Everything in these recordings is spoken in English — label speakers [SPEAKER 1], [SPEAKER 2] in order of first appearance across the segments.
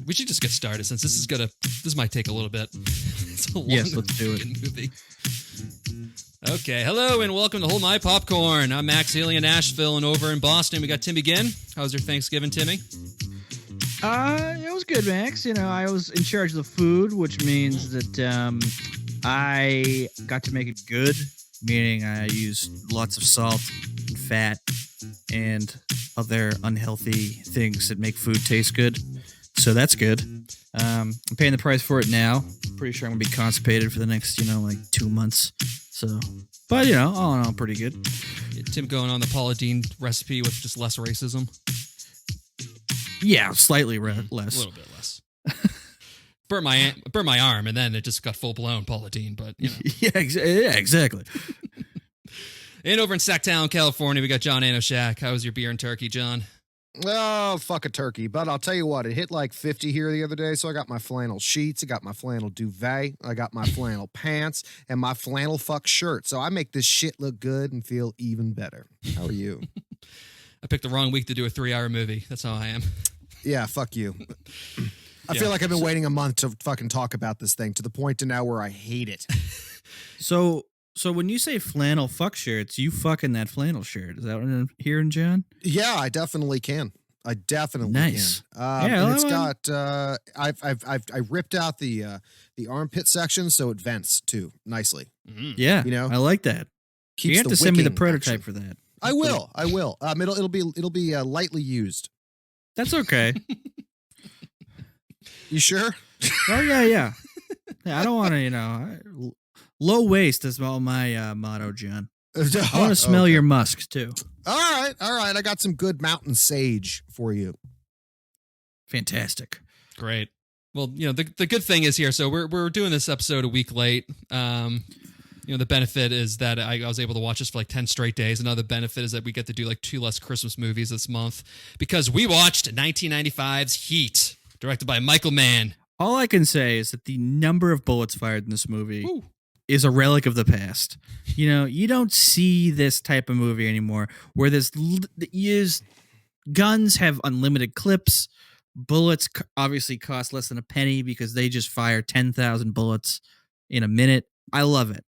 [SPEAKER 1] We should just get started since this might take a little bit. It's a long
[SPEAKER 2] Yes, let's do it.
[SPEAKER 1] movie. Okay, hello and welcome to Hold My Popcorn. I'm Max Healy in Nashville, and over in Boston we got Tim again. How was your Thanksgiving, Timmy?
[SPEAKER 2] It was good, Max. You know, I was in charge of the food, which means that I got to make it good, meaning I used lots of salt and fat and other unhealthy things that make food taste good. So that's good. I'm paying the price for it now. Pretty sure I'm going to be constipated for the next, 2 months. So, but, all in all, pretty good.
[SPEAKER 1] Tim going on the Paula Deen recipe with just less racism?
[SPEAKER 2] Yeah, slightly less.
[SPEAKER 1] A little bit less. burnt my arm, and then it just got full-blown Paula Deen, but,
[SPEAKER 2] Yeah, exactly.
[SPEAKER 1] And over in Sacktown, California, we got John Anoshak. How was your beer and turkey, John?
[SPEAKER 3] Oh, fuck a turkey. But I'll tell you what, it hit like 50 here the other day, so I got my flannel sheets, I got my flannel duvet, I got my flannel pants, and my flannel fuck shirt. So I make this shit look good and feel even better. How are you?
[SPEAKER 1] I picked the wrong week to do a 3-hour movie. That's how I am.
[SPEAKER 3] Yeah, fuck you. I feel like I've been waiting a month to fucking talk about this thing to the point to now where I hate it.
[SPEAKER 2] So when you say flannel fuck shirts, you fucking that flannel shirt. Is that what I'm hearing, John?
[SPEAKER 3] Yeah, I definitely can. I definitely
[SPEAKER 2] Nice.
[SPEAKER 3] can.
[SPEAKER 2] Yeah,
[SPEAKER 3] and it's got. I ripped out the armpit section so it vents too nicely.
[SPEAKER 1] Mm-hmm.
[SPEAKER 2] Yeah, I like that. You have to send me the
[SPEAKER 3] wicking
[SPEAKER 2] prototype
[SPEAKER 3] action.
[SPEAKER 2] for that.
[SPEAKER 3] I will. It'll be lightly used.
[SPEAKER 2] That's okay.
[SPEAKER 3] You sure?
[SPEAKER 2] Oh yeah. I don't want to. Low waste is all my motto, John. I want to smell your musk too.
[SPEAKER 3] All right. I got some good mountain sage for you.
[SPEAKER 2] Fantastic.
[SPEAKER 1] Great. Well, the good thing is here. So we're doing this episode a week late. The benefit is that I was able to watch this for like 10 straight days. Another benefit is that we get to do like 2 less Christmas movies this month because we watched 1995's Heat, directed by Michael Mann.
[SPEAKER 2] All I can say is that the number of bullets fired in this movie
[SPEAKER 1] Ooh.
[SPEAKER 2] is a relic of the past. You don't see this type of movie anymore where guns have unlimited clips. Bullets obviously cost less than a penny because they just fire 10,000 bullets in a minute. I love it.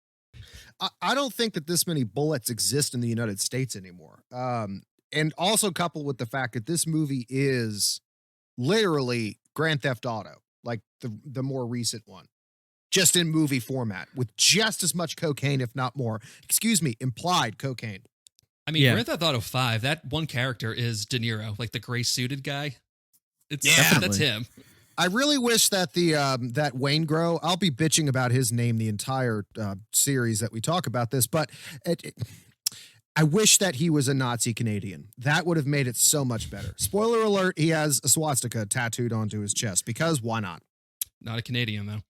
[SPEAKER 3] I don't think that this many bullets exist in the United States anymore. And also coupled with the fact that this movie is literally Grand Theft Auto, like the more recent one, just in movie format with just as much cocaine, if not more. Excuse me, implied cocaine.
[SPEAKER 1] I mean, Grand Theft Auto 5, that one character is De Niro, like the gray suited guy. That's him.
[SPEAKER 3] I really wish that that Wayne Grow, I'll be bitching about his name the entire series that we talk about this, but I wish that he was a Nazi Canadian. That would have made it so much better. Spoiler alert, he has a swastika tattooed onto his chest because why not?
[SPEAKER 1] Not a Canadian, though.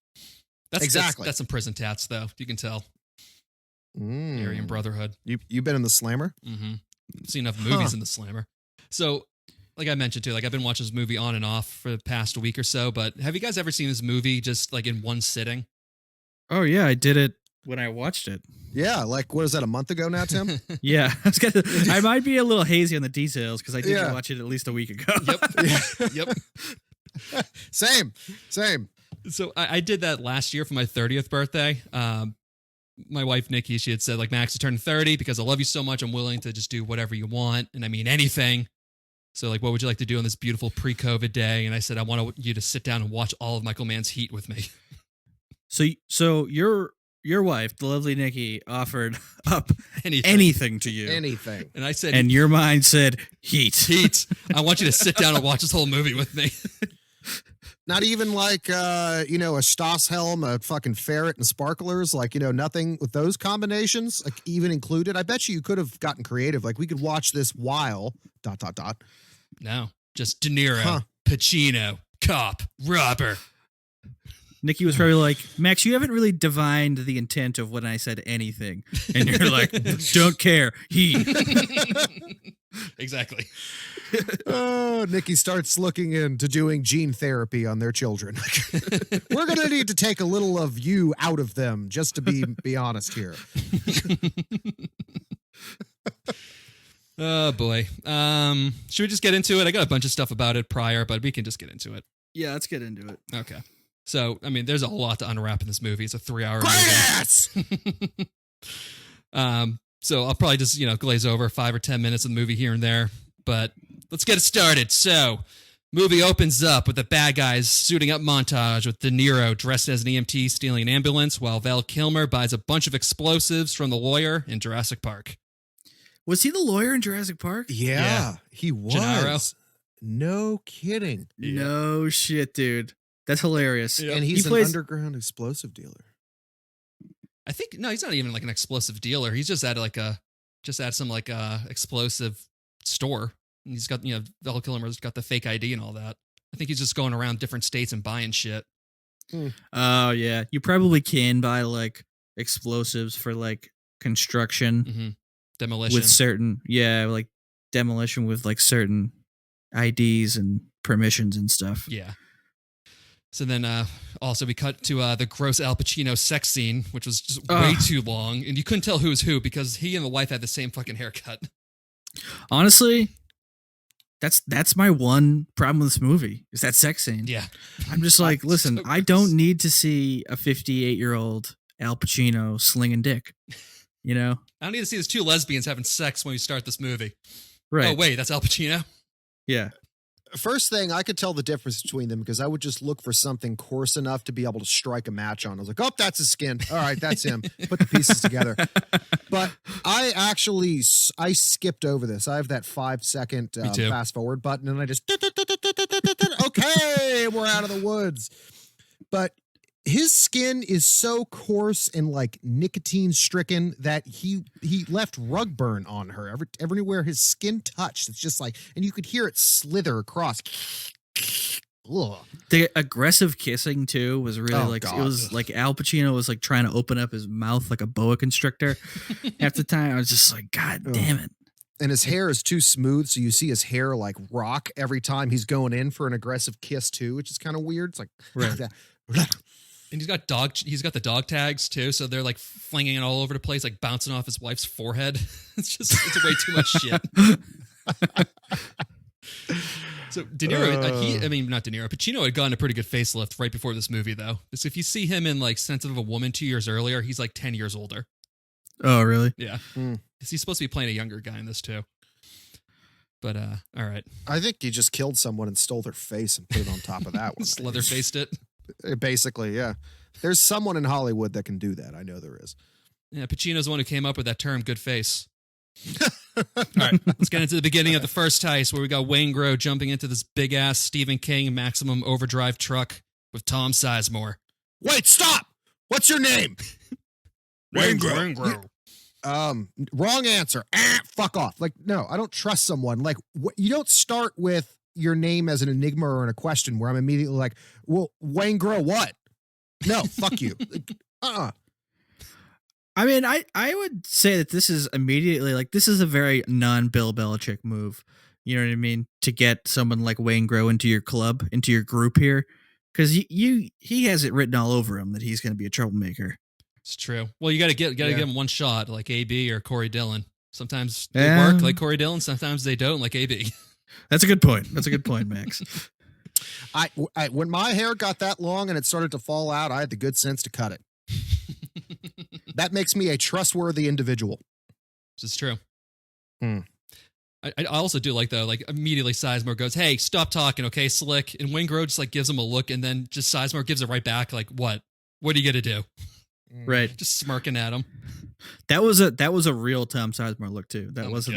[SPEAKER 3] Exactly.
[SPEAKER 1] That's some prison tats, though. You can tell. Aryan Brotherhood.
[SPEAKER 3] You've been in the Slammer?
[SPEAKER 1] Mm-hmm. I've seen enough movies in the Slammer. So, like I mentioned, too, like I've been watching this movie on and off for the past week or so, but have you guys ever seen this movie just like in one sitting?
[SPEAKER 2] Oh, yeah, I did it when I watched it.
[SPEAKER 3] Yeah, like what is that, a month ago now, Tim?
[SPEAKER 2] Yeah, I might be a little hazy on the details because I did watch it at least a week ago.
[SPEAKER 1] Yep.
[SPEAKER 3] Same.
[SPEAKER 1] So I did that last year for my 30th birthday. My wife, Nikki, she had said, like, Max, I turned 30 because I love you so much. I'm willing to just do whatever you want. And I mean, anything. So, like, what would you like to do on this beautiful pre-COVID day? And I said, I want you to sit down and watch all of Michael Mann's Heat with me.
[SPEAKER 2] So your wife, the lovely Nikki, offered up anything to you.
[SPEAKER 3] Anything.
[SPEAKER 1] And I said...
[SPEAKER 2] And your mind said, Heat.
[SPEAKER 1] Heat. I want you to sit down and watch this whole movie with me.
[SPEAKER 3] Not even like, a Stoss helm, a fucking ferret, and sparklers. Like, nothing with those combinations, like even included. I bet you could have gotten creative. Like, we could watch this while... ...
[SPEAKER 1] No, just De Niro, Pacino, cop, robber.
[SPEAKER 2] Nikki was probably like, Max, you haven't really divined the intent of when I said anything. And you're like, don't care.
[SPEAKER 1] Exactly.
[SPEAKER 3] Nikki starts looking into doing gene therapy on their children. We're going to need to take a little of you out of them, just to be honest here.
[SPEAKER 1] Oh boy. Should we just get into it? I got a bunch of stuff about it prior, but we can just get into it.
[SPEAKER 2] Yeah, let's get into it.
[SPEAKER 1] Okay. So, I mean, there's a lot to unwrap in this movie. It's a 3-hour
[SPEAKER 3] Great
[SPEAKER 1] movie. So I'll probably just, glaze over 5 or 10 minutes of the movie here and there, but let's get it started. So, movie opens up with the bad guys suiting up montage with De Niro dressed as an EMT stealing an ambulance while Val Kilmer buys a bunch of explosives from the lawyer in Jurassic Park.
[SPEAKER 2] Was he the lawyer in Jurassic Park?
[SPEAKER 3] Yeah, he was.
[SPEAKER 1] Gennaro.
[SPEAKER 3] No kidding.
[SPEAKER 2] No shit, dude. That's hilarious.
[SPEAKER 3] And he's an underground explosive dealer.
[SPEAKER 1] I think no, he's not even like an explosive dealer. He's just at some explosive store. And he's got Val Kilmer's got the fake ID and all that. I think he's just going around different states and buying shit.
[SPEAKER 2] Oh yeah, you probably can buy like explosives for like construction,
[SPEAKER 1] demolition
[SPEAKER 2] with certain like demolition with like certain IDs and permissions and stuff.
[SPEAKER 1] Yeah. So then also we cut to the gross Al Pacino sex scene, which was just way too long. And you couldn't tell who was who because he and the wife had the same fucking haircut.
[SPEAKER 2] Honestly, that's my one problem with this movie is that sex scene.
[SPEAKER 1] Yeah.
[SPEAKER 2] I'm just like, listen, I don't need to see a 58-year-old Al Pacino slinging dick. I
[SPEAKER 1] don't need to see these two lesbians having sex when we start this movie.
[SPEAKER 2] Right.
[SPEAKER 1] Oh, wait, that's Al Pacino?
[SPEAKER 2] Yeah.
[SPEAKER 3] First thing, I could tell the difference between them because I would just look for something coarse enough to be able to strike a match on. I was like, oh, that's his skin. All right, that's him. Put the pieces together. But I skipped over this. I have that 5-second fast forward button and I just, okay, we're out of the woods. But his skin is so coarse and like nicotine stricken that he left rug burn on her. Everywhere his skin touched, it's just like, and you could hear it slither across. Ugh.
[SPEAKER 2] The aggressive kissing too was really
[SPEAKER 3] God.
[SPEAKER 2] It was like Al Pacino was like trying to open up his mouth like a boa constrictor. Half the time I was just like, God damn it.
[SPEAKER 3] And his hair is too smooth, so you see his hair like rock every time he's going in for an aggressive kiss too, which is kind of weird. It's like,
[SPEAKER 2] right.
[SPEAKER 1] And he's got the dog tags too, so they're like flinging it all over the place, like bouncing off his wife's forehead. It's way too much shit. So De Niro, not De Niro, Pacino had gotten a pretty good facelift right before this movie though. So if you see him in like Sensitive of a Woman 2 years earlier, he's like 10 years older.
[SPEAKER 2] Oh, really?
[SPEAKER 1] Yeah. He's supposed to be playing a younger guy in this too. But all right.
[SPEAKER 3] I think he just killed someone and stole their face and put it on top of that one.
[SPEAKER 1] Just leather-faced it.
[SPEAKER 3] Basically, yeah. There's someone in Hollywood that can do that. I know there is.
[SPEAKER 1] Yeah, Pacino's the one who came up with that term, good face. All right, let's get into the beginning of the first heist where we got Waingro jumping into this big-ass Stephen King maximum overdrive truck with Tom Sizemore.
[SPEAKER 3] Wait, stop! What's your name?
[SPEAKER 1] Waingro.
[SPEAKER 3] Wrong answer. Fuck off. Like, no, I don't trust someone. Like, you don't start with your name as an enigma or in a question where I'm immediately like, well, Waingro what? No, fuck you.
[SPEAKER 2] I mean, I would say that this is immediately like this is a very non-Bill Belichick move. You know what I mean? To get someone like Waingro into your club, into your group here, because he has it written all over him that he's going to be a troublemaker.
[SPEAKER 1] It's true. Well, you got to give him one shot, like AB or Corey Dillon. Sometimes they work like Corey Dillon. Sometimes they don't, like AB.
[SPEAKER 2] That's a good point. That's a good point, Max.
[SPEAKER 3] I when my hair got that long and it started to fall out, I had the good sense to cut it. That makes me a trustworthy individual.
[SPEAKER 1] This is true. I also do like though, like immediately Sizemore goes, "Hey, stop talking, okay, slick." And Waingro just like gives him a look, and then just Sizemore gives it right back, like, "What? What are you gonna do?"
[SPEAKER 2] Right,
[SPEAKER 1] just smirking at him.
[SPEAKER 2] That was a real Tom Sizemore look too. That wasn't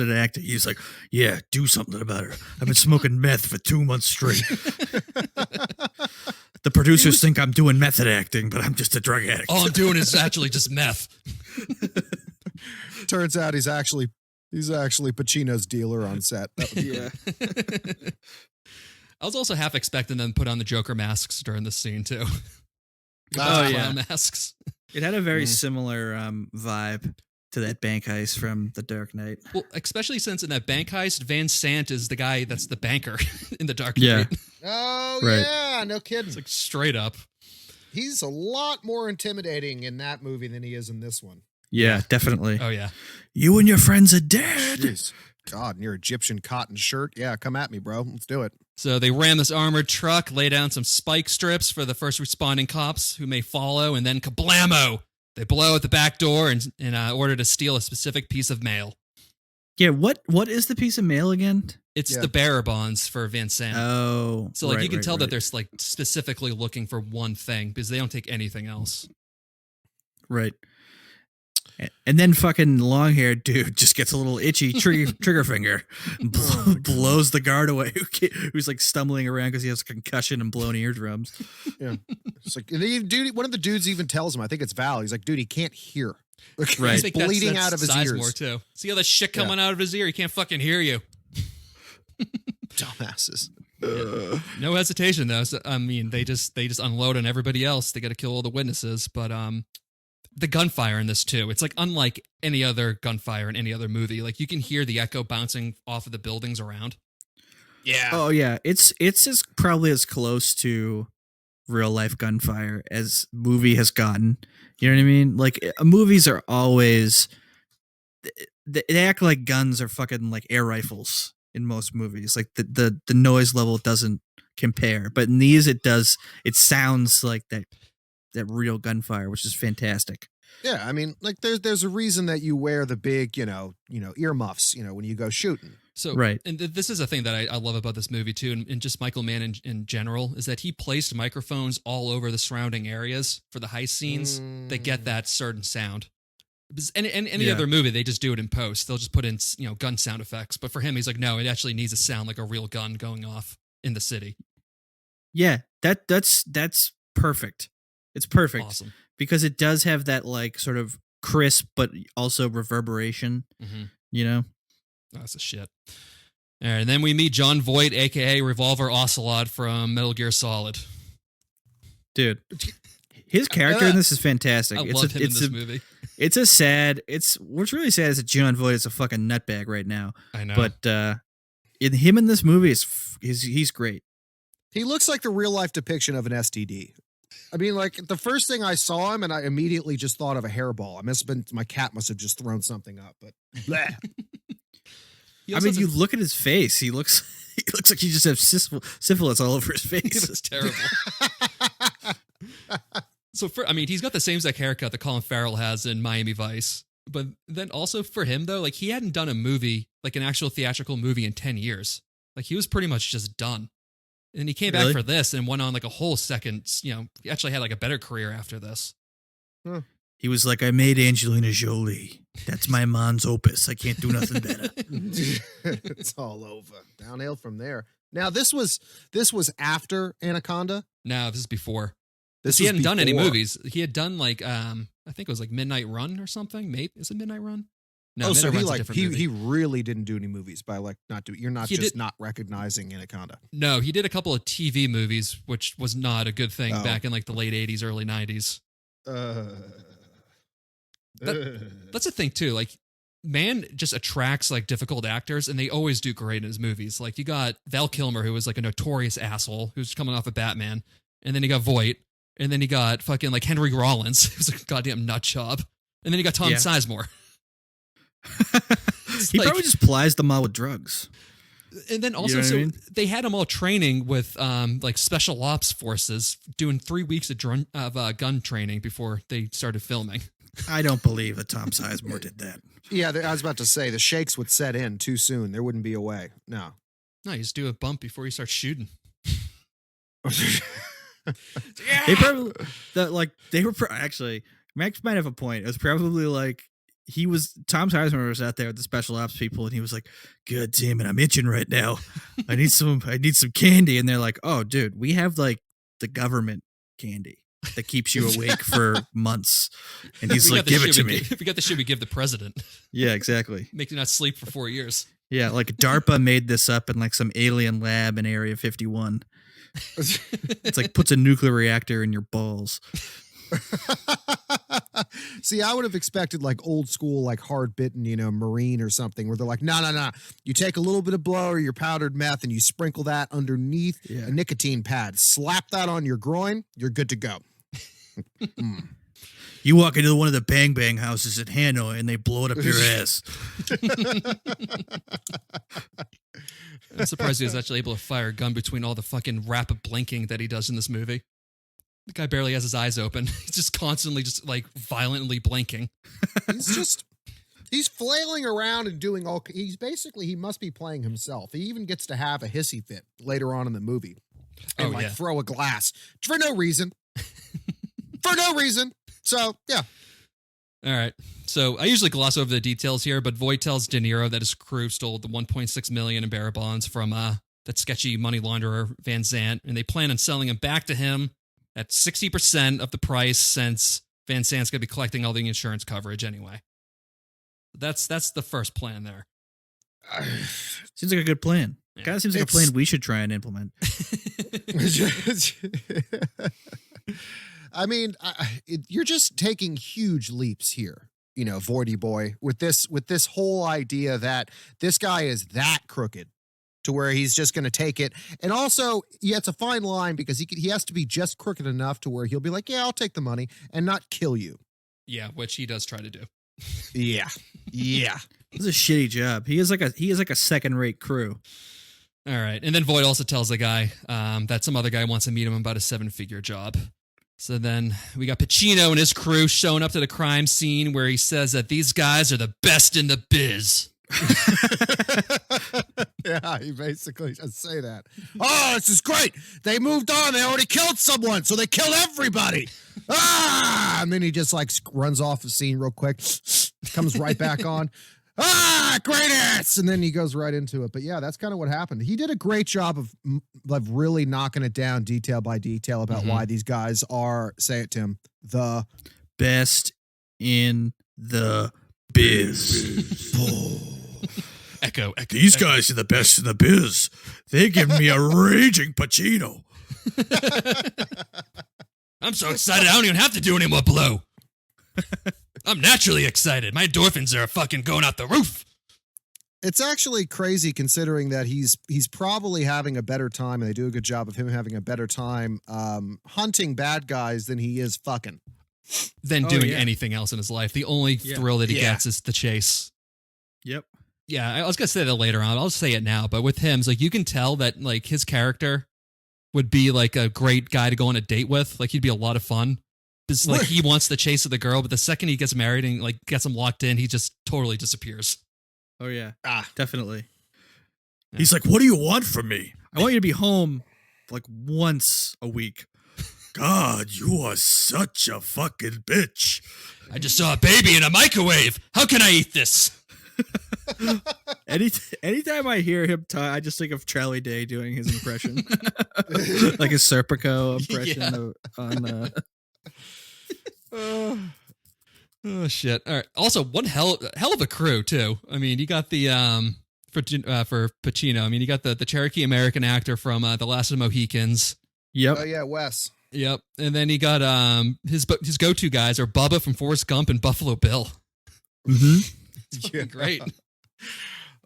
[SPEAKER 2] an actor. He was like, "Yeah, do something about it. I've been smoking meth for 2 months straight." The producers think I'm doing method acting, but I'm just a drug addict.
[SPEAKER 1] All I'm doing is actually just meth.
[SPEAKER 3] Turns out he's actually Pacino's dealer on set.
[SPEAKER 2] Yeah.
[SPEAKER 1] I was also half expecting them to put on the Joker masks during this scene too.
[SPEAKER 2] Yeah,
[SPEAKER 1] masks.
[SPEAKER 2] It had a very similar vibe to that bank heist from The Dark Knight.
[SPEAKER 1] Well, especially since in that bank heist, Van Sant is the guy that's the banker in The Dark Knight.
[SPEAKER 3] Oh,
[SPEAKER 2] right.
[SPEAKER 3] Yeah, no kidding.
[SPEAKER 1] It's like straight up.
[SPEAKER 3] He's a lot more intimidating in that movie than he is in this one.
[SPEAKER 2] Yeah, definitely.
[SPEAKER 1] Oh yeah.
[SPEAKER 2] You and your friends are dead.
[SPEAKER 3] Jeez. God, in your Egyptian cotton shirt. Yeah, come at me, bro. Let's do it.
[SPEAKER 1] So they ram this armored truck, lay down some spike strips for the first responding cops who may follow, and then kablamo! They blow at the back door in order to steal a specific piece of mail.
[SPEAKER 2] Yeah, what is the piece of mail again?
[SPEAKER 1] It's the bearer bonds for Vincent.
[SPEAKER 2] Oh.
[SPEAKER 1] So like you can tell that they're like specifically looking for one thing because they don't take anything else.
[SPEAKER 2] Right. And then fucking long-haired dude just gets a little itchy trigger finger and blows the guard away who's like stumbling around because he has a concussion and blown eardrums.
[SPEAKER 3] Yeah. It's like, and dude, one of the dudes even tells him, I think it's Val, he's like, dude, he can't hear.
[SPEAKER 2] Right.
[SPEAKER 3] He's bleeding out of his ears.
[SPEAKER 1] More too. See all that shit coming out of his ear? He can't fucking hear you.
[SPEAKER 3] Dumbasses.
[SPEAKER 1] Yeah. No hesitation though. So, I mean, they just unload on everybody else. They got to kill all the witnesses, but the gunfire in this too. It's like unlike any other gunfire in any other movie. Like you can hear the echo bouncing off of the buildings around.
[SPEAKER 3] Yeah.
[SPEAKER 2] Oh yeah, it's probably as close to real life gunfire as movie has gotten. You know what I mean? Like movies are always they act like guns are fucking like air rifles in most movies. Like the noise level doesn't compare, but in these it does. It sounds like that real gunfire, which is fantastic.
[SPEAKER 3] Yeah, I mean, like there's a reason that you wear the big, earmuffs, when you go shooting.
[SPEAKER 1] So,
[SPEAKER 2] right.
[SPEAKER 1] And this is a thing that I love about this movie too, and just Michael Mann in general, is that he placed microphones all over the surrounding areas for the heist scenes that get that certain sound. Because any other movie, they just do it in post. They'll just put in, gun sound effects. But for him, he's like, no, it actually needs to sound like a real gun going off in the city.
[SPEAKER 2] Yeah, that's perfect. It's perfect.
[SPEAKER 1] Awesome.
[SPEAKER 2] Because it does have that like sort of crisp but also reverberation,
[SPEAKER 1] Oh, that's a shit. All right, and then we meet John Voight, a.k.a. Revolver Ocelot from Metal Gear Solid.
[SPEAKER 2] Dude, his character in this is fantastic.
[SPEAKER 1] I love him in this movie.
[SPEAKER 2] What's really sad is that John Voight is a fucking nutbag right now.
[SPEAKER 1] I know.
[SPEAKER 2] But in this movie, he's great.
[SPEAKER 3] He looks like the real-life depiction of an STD. I mean, like, the first thing I saw him, and I immediately just thought of a hairball. My cat must have just thrown something up, but bleh.
[SPEAKER 2] I mean, you look at his face. He looks like he just has syphilis all over his face.
[SPEAKER 1] It's terrible. So, he's got the same exact haircut that Colin Farrell has in Miami Vice. But then also for him, though, like, he hadn't done a movie, like an actual theatrical movie in 10 years. Like, he was pretty much just done. And then he came back for this and went on like a whole second, he actually had like a better career after this.
[SPEAKER 3] Huh.
[SPEAKER 2] He was like, I made Angelina Jolie. That's my mom's opus. I can't do nothing better.
[SPEAKER 3] It's all over. Downhill from there. Now, this was after Anaconda?
[SPEAKER 1] No, this is before.
[SPEAKER 3] He
[SPEAKER 1] hadn't done any movies. He had done like, I think it was like Midnight Run or something. Maybe is it Midnight Run? No,
[SPEAKER 3] so
[SPEAKER 1] he
[SPEAKER 3] he really didn't do any movies by like not doing. You're not not recognizing Anaconda.
[SPEAKER 1] No, he did a couple of TV movies, which was not a good thing back in like the late 80s, early 90s. That's the thing too. Like, Mann just attracts like difficult actors, and they always do great in his movies. Like, you got Val Kilmer, who was like a notorious asshole, who's coming off of Batman, and then you got Voight, and then you got fucking like Henry Rollins, who's a goddamn nut job, and then you got Tom Sizemore.
[SPEAKER 2] He probably just plies them all with drugs.
[SPEAKER 1] And then also, they had them all training with like special ops forces, doing 3 weeks of gun training before they started filming.
[SPEAKER 2] I don't believe that Tom Sizemore did that.
[SPEAKER 3] Yeah, I was about to say the shakes would set in too soon. There wouldn't be a way. No,
[SPEAKER 1] you just do a bump before you start shooting.
[SPEAKER 2] They probably actually. Max might have a point. It was probably like Tom Sizemore was out there with the special ops people, and he was like, "God damn it, I'm itching right now. I need some candy." And they're like, "Oh, dude, we have like the government candy that keeps you awake for months." And he's like, "Give it to me."
[SPEAKER 1] If we got the shit, we give the president.
[SPEAKER 2] Yeah, exactly.
[SPEAKER 1] Make you not sleep for 4 years.
[SPEAKER 2] Yeah, like DARPA made this up in like some alien lab in Area 51. It's like puts a nuclear reactor in your balls.
[SPEAKER 3] See, I would have expected like old school, like hard bitten, Marine or something, where they're like, no. You take a little bit of blow or your powdered meth and you sprinkle that underneath a nicotine pad. Slap that on your groin. You're good to go.
[SPEAKER 2] You walk into one of the Bang Bang houses in Hanoi and they blow it up your ass.
[SPEAKER 1] I'm surprised he was actually able to fire a gun between all the fucking rapid blinking that he does in this movie. The guy barely has his eyes open. He's just constantly just like violently blinking.
[SPEAKER 3] He's flailing around and doing he must be playing himself. He even gets to have a hissy fit later on in the movie. And throw a glass for no reason. For no reason. So, yeah.
[SPEAKER 1] All right. So I usually gloss over the details here, but Voight tells De Niro that his crew stole the $1.6 million in bearer bonds from that sketchy money launderer Van Zandt, and they plan on selling him back to him at 60% of the price, since Van Zandt's going to be collecting all the insurance coverage anyway. That's the first plan there.
[SPEAKER 2] Seems like a good plan.
[SPEAKER 1] Yeah.
[SPEAKER 2] Kind of seems like a plan we should try and implement.
[SPEAKER 3] I mean, you're just taking huge leaps here, Voighty boy, with this whole idea that this guy is that crooked to where he's just going to take it. And also, it's a fine line because he has to be just crooked enough to where he'll be like, yeah, I'll take the money and not kill you.
[SPEAKER 1] Yeah, which he does try to do.
[SPEAKER 3] Yeah.
[SPEAKER 2] It's a shitty job. He is like a second-rate crew.
[SPEAKER 1] All right. And then Voight also tells the guy that some other guy wants to meet him about a 7-figure job. So then we got Pacino and his crew showing up to the crime scene where he says that these guys are the best in the biz.
[SPEAKER 3] Yeah, he basically just say that. Oh, this is great. They moved on. They already killed someone, so they killed everybody. Ah! And then he just runs off the scene real quick, comes right back on. Ah, great ass! And then he goes right into it. But yeah, that's kind of what happened. He did a great job of really knocking it down detail by detail about why these guys are, say it, Tim, the
[SPEAKER 2] best in the biz.
[SPEAKER 1] Echo.
[SPEAKER 2] These guys are the best in the biz. They give me a raging Pacino.
[SPEAKER 1] I'm so excited I don't even have to do any more blow. I'm naturally excited. My endorphins are fucking going out the roof.
[SPEAKER 3] It's actually crazy considering that he's probably having a better time, and they do a good job of him having a better time hunting bad guys than he is fucking.
[SPEAKER 1] Than doing anything else in his life. The only thrill that he gets is the chase.
[SPEAKER 2] Yep.
[SPEAKER 1] Yeah, I was going to say that later on. I'll say it now. But with him, it's like you can tell that like his character would be like a great guy to go on a date with. Like he'd be a lot of fun. It's like he wants the chase of the girl, but the second he ggets married and like gets him locked in, he just totally disappears.
[SPEAKER 2] Oh yeah, definitely. Yeah. He's like, "What do you want from me? I want you to be home like once a week." God, you are such a fucking bitch.
[SPEAKER 1] I just saw a baby in a microwave. How can I eat this?
[SPEAKER 2] Anytime I hear him talk, I just think of Charlie Day doing his impression, like a Serpico impression on.
[SPEAKER 1] Oh shit! All right. Also, one hell of a crew too. I mean, you got the for Pacino. I mean, you got the Cherokee American actor from The Last of the Mohicans.
[SPEAKER 2] Yep.
[SPEAKER 3] Oh yeah, Wes.
[SPEAKER 1] Yep. And then he got his go-to guys are Bubba from Forrest Gump and Buffalo Bill.
[SPEAKER 2] Mm-hmm.
[SPEAKER 1] Great.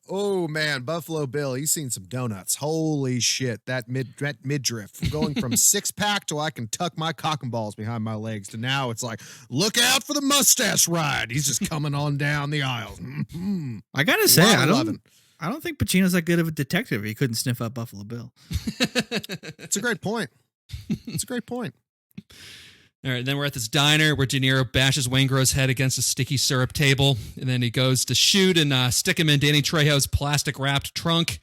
[SPEAKER 3] Oh man, Buffalo Bill, he's seen some donuts. Holy shit, that midriff going from 6-pack to I can tuck my cock and balls behind my legs to now it's like, look out for the mustache ride. He's just coming on down the aisles. Mm-hmm.
[SPEAKER 2] I gotta say, I don't think Pacino's that good of a detective. He couldn't sniff out Buffalo Bill.
[SPEAKER 3] It's a great point. It's a great point.
[SPEAKER 1] All right, then we're at this diner where De Niro bashes Waingro's head against a sticky syrup table, and then he goes to shoot and stick him in Danny Trejo's plastic-wrapped trunk,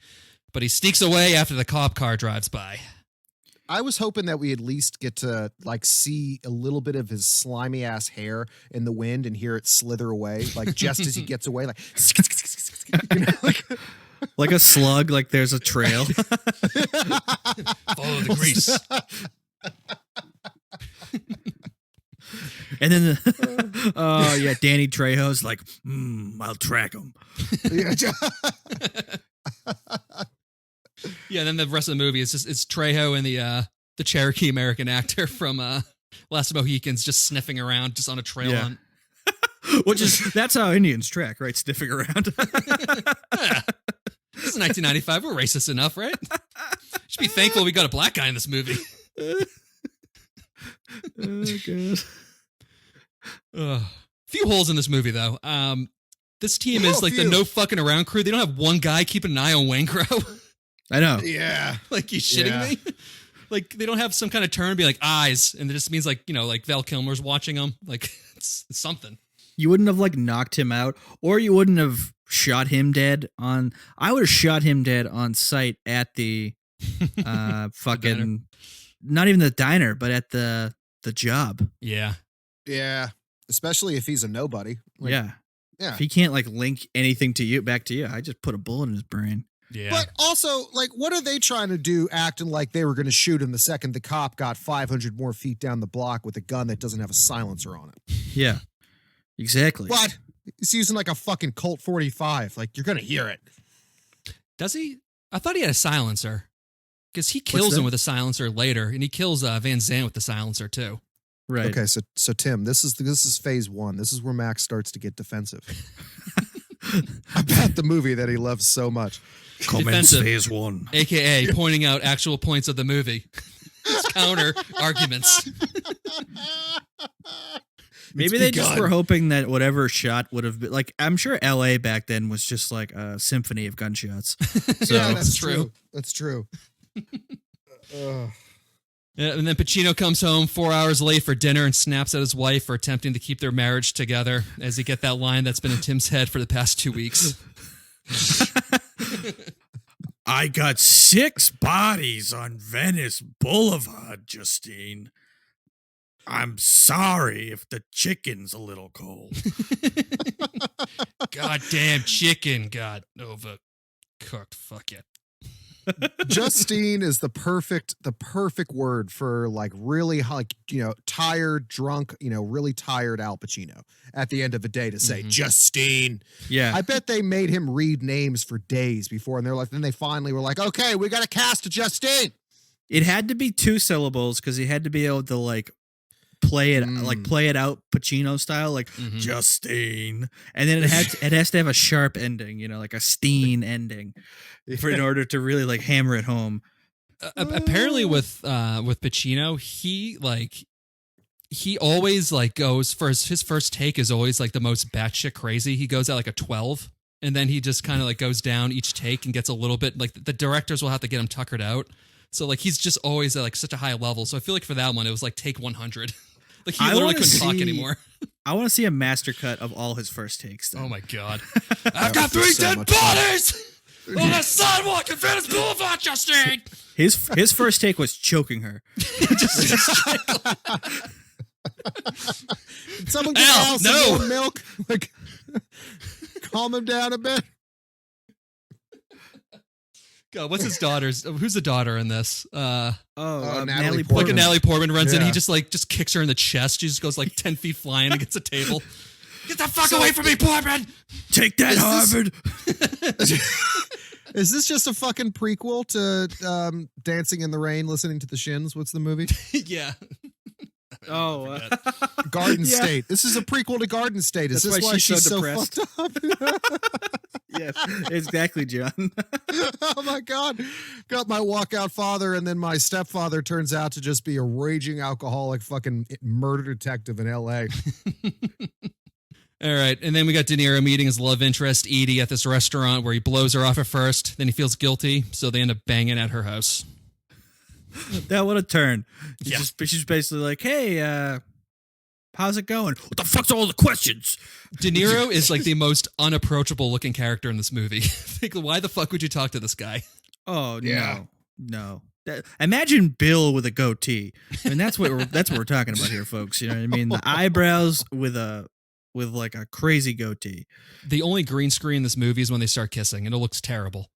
[SPEAKER 1] but he sneaks away after the cop car drives by.
[SPEAKER 3] I was hoping that we at least get to like see a little bit of his slimy ass hair in the wind and hear it slither away, like just as he gets away, like you know,
[SPEAKER 2] like a slug. Like there's a trail.
[SPEAKER 1] Follow the grease.
[SPEAKER 2] And then, Danny Trejo's like, I'll track him.
[SPEAKER 1] Yeah, and then the rest of the movie is it's Trejo and the Cherokee American actor from Last of the Mohicans just sniffing around just on a trail hunt.
[SPEAKER 2] That's how Indians track, right? Sniffing around.
[SPEAKER 1] Yeah. This is 1995. We're racist enough, right? Should be thankful we got a black guy in this movie.
[SPEAKER 2] Oh, God.
[SPEAKER 1] Few holes in this movie, though. This team is like the no fucking around crew. They don't have one guy keeping an eye on Waingro.
[SPEAKER 2] I know.
[SPEAKER 3] Yeah.
[SPEAKER 1] Like, you shitting me? Like, they don't have some kind of turn, be like eyes, and it just means like, like Val Kilmer's watching them. Like, it's something.
[SPEAKER 2] You wouldn't have like knocked him out, or you wouldn't have shot him dead on. I would have shot him dead on site at the fucking, not even the diner, but at the job.
[SPEAKER 1] Yeah.
[SPEAKER 3] Yeah. Especially if he's a nobody. Like,
[SPEAKER 2] yeah.
[SPEAKER 3] Yeah.
[SPEAKER 2] If he can't like link anything to you, back to you, I just put a bullet in his brain.
[SPEAKER 1] Yeah.
[SPEAKER 3] But also, like, what are they trying to do acting like they were going to shoot him the second the cop got 500 more feet down the block with a gun that doesn't have a silencer on it?
[SPEAKER 2] Yeah. Exactly.
[SPEAKER 3] What? He's using like a fucking Colt 45. Like, you're going to hear it.
[SPEAKER 1] Does he? I thought he had a silencer. Because he kills him with a silencer later, and he kills Van Zandt with the silencer too.
[SPEAKER 2] Right.
[SPEAKER 3] Okay, so Tim, this is phase one. This is where Max starts to get defensive about the movie that he loves so much.
[SPEAKER 2] Commence phase one.
[SPEAKER 1] AKA pointing out actual points of the movie. His counter arguments.
[SPEAKER 2] Maybe they just were hoping that whatever shot would have been like, I'm sure LA back then was just like a symphony of gunshots. So
[SPEAKER 3] Yeah, that's true. That's true.
[SPEAKER 1] Yeah, and then Pacino comes home 4 hours late for dinner and snaps at his wife for attempting to keep their marriage together as he get that line that's been in Tim's head for the past 2 weeks.
[SPEAKER 2] I got 6 bodies on Venice Boulevard, Justine. I'm sorry if the chicken's a little cold.
[SPEAKER 1] Goddamn chicken got overcooked. Fuck it.
[SPEAKER 3] Justine is the perfect word for like really like, tired, drunk, really tired Al Pacino at the end of the day to say Justine.
[SPEAKER 2] Yeah.
[SPEAKER 3] I bet they made him read names for days before, and then they finally were like, okay, we got to cast a Justine.
[SPEAKER 2] It had to be 2 syllables because he had to be able to like play it out Pacino style, like Justine, and then it has to have a sharp ending, like a Steen ending, in order to really like hammer it home.
[SPEAKER 1] Apparently, with Pacino, he always like goes for his first take is always like the most batshit crazy. He goes at like a 12, and then he just kind of like goes down each take and gets a little bit like the directors will have to get him tuckered out. So like he's just always at like such a high level. So I feel like for that one it was like take 100. Like he literally couldn't talk anymore.
[SPEAKER 2] I want to see a master cut of all his first takes. Then.
[SPEAKER 1] Oh my god! I've got 3 dead bodies on the sidewalk in Venice Boulevard, Justine.
[SPEAKER 2] His first take was choking her.
[SPEAKER 3] Someone get Al some more milk. Like, calm him down a bit.
[SPEAKER 1] God, what's his daughter's? Who's the daughter in this?
[SPEAKER 3] Natalie
[SPEAKER 1] Portman. Like a Natalie Portman runs in, he just kicks her in the chest. She just goes like 10 feet flying against a table. Get the fuck away from me, Portman!
[SPEAKER 2] Take that, Harvard!
[SPEAKER 3] Is this just a fucking prequel to Dancing in the Rain, Listening to the Shins? What's the movie?
[SPEAKER 1] Yeah.
[SPEAKER 3] Garden State. This is a prequel to Garden State. Is this why she's so fucked up?
[SPEAKER 2] Yes, exactly, John.
[SPEAKER 3] Oh my God. Got my walkout father, and then my stepfather turns out to just be a raging alcoholic fucking murder detective in LA.
[SPEAKER 1] All right, and then we got De Niro meeting his love interest, Edie, at this restaurant where he blows her off at first. Then he feels guilty, so they end up banging at her house.
[SPEAKER 2] That would have turned. She's basically like, hey, how's it going? What the fuck's all the questions?
[SPEAKER 1] De Niro is like the most unapproachable looking character in this movie. Like, why the fuck would you talk to this guy?
[SPEAKER 2] Oh, yeah. No. Imagine Bill with a goatee. I mean, that's what we're talking about here, folks. You know what I mean? The eyebrows with like a crazy goatee.
[SPEAKER 1] The only green screen in this movie is when they start kissing, and it looks terrible.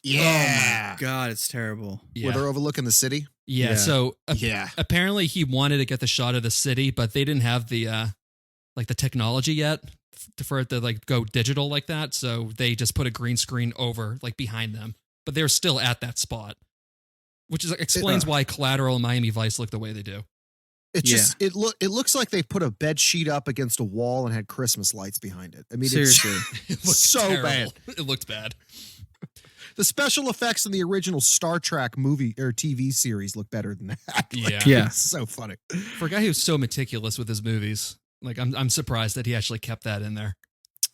[SPEAKER 3] Yeah.
[SPEAKER 2] Oh my God, it's terrible.
[SPEAKER 3] Yeah. Where they're overlooking the city?
[SPEAKER 1] Yeah. So apparently he wanted to get the shot of the city, but they didn't have the like the technology yet for it to like go digital like that. So they just put a green screen over like behind them, but they're still at that spot, which explains why Collateral and Miami Vice look the way they do.
[SPEAKER 3] It looks like they put a bed sheet up against a wall and had Christmas lights behind it. I mean,
[SPEAKER 2] seriously,
[SPEAKER 1] it looks
[SPEAKER 3] so
[SPEAKER 1] terrible.
[SPEAKER 3] bad.
[SPEAKER 1] It looked bad.
[SPEAKER 3] The special effects in the original Star Trek movie or TV series look better than that.
[SPEAKER 1] Yeah.
[SPEAKER 3] It's so funny.
[SPEAKER 1] For a guy who's so meticulous with his movies, Like I'm surprised that he actually kept that in there.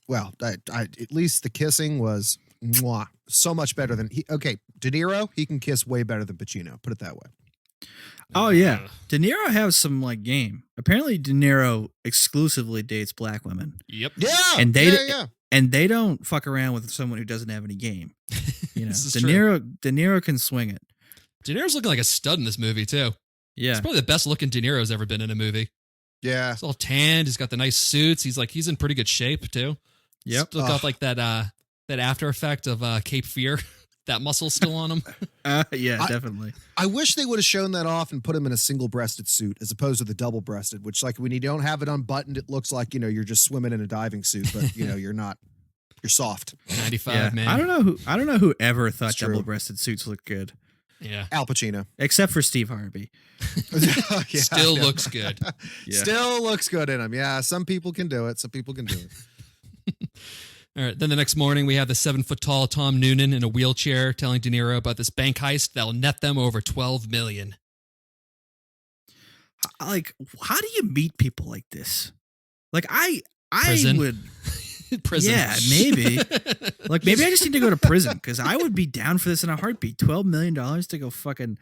[SPEAKER 3] Well, at least the kissing was mwah, so much better than okay, De Niro, he can kiss way better than Pacino. Put it that way.
[SPEAKER 2] Oh yeah, De Niro has some like game. Apparently, De Niro exclusively dates black women.
[SPEAKER 1] Yep.
[SPEAKER 3] Yeah,
[SPEAKER 2] and they
[SPEAKER 3] yeah.
[SPEAKER 2] and they don't fuck around with someone who doesn't have any game. You know,
[SPEAKER 1] This is
[SPEAKER 2] De
[SPEAKER 1] true.
[SPEAKER 2] Niro can swing it.
[SPEAKER 1] De Niro's looking like a stud in this movie too.
[SPEAKER 2] Yeah,
[SPEAKER 1] He's probably the best looking De Niro's ever been in a movie.
[SPEAKER 3] Yeah.
[SPEAKER 1] He's all tanned. He's got the nice suits. He's in pretty good shape too.
[SPEAKER 2] Yep.
[SPEAKER 1] Still got like that after effect of Cape Fear. That muscle's still on him.
[SPEAKER 2] yeah, definitely.
[SPEAKER 3] I wish they would have shown that off and put him in a single-breasted suit as opposed to the double-breasted, which like when you don't have it unbuttoned, it looks like, you're just swimming in a diving suit, but you're not. You're soft.
[SPEAKER 1] 95, man.
[SPEAKER 2] I don't know who ever thought
[SPEAKER 3] It's true.
[SPEAKER 2] double-breasted suits looked good,
[SPEAKER 1] Yeah.
[SPEAKER 3] Al Pacino.
[SPEAKER 2] except for Steve Harvey.
[SPEAKER 3] Yeah,
[SPEAKER 1] Still
[SPEAKER 3] yeah.
[SPEAKER 1] looks good.
[SPEAKER 2] Yeah.
[SPEAKER 3] Still looks good in him. Yeah, some people can do it. Some people can do it.
[SPEAKER 1] All right. Then the next morning, we have the 7-foot-tall Tom Noonan in a wheelchair telling De Niro about this bank heist that'll net them over $12 million.
[SPEAKER 2] Like, how do you meet people like this? Like, I
[SPEAKER 1] Prison.
[SPEAKER 2] would.
[SPEAKER 1] Prison.
[SPEAKER 2] Yeah, maybe. Like, maybe I just need to go to prison because I would be down for this in a heartbeat. $12 million to go fucking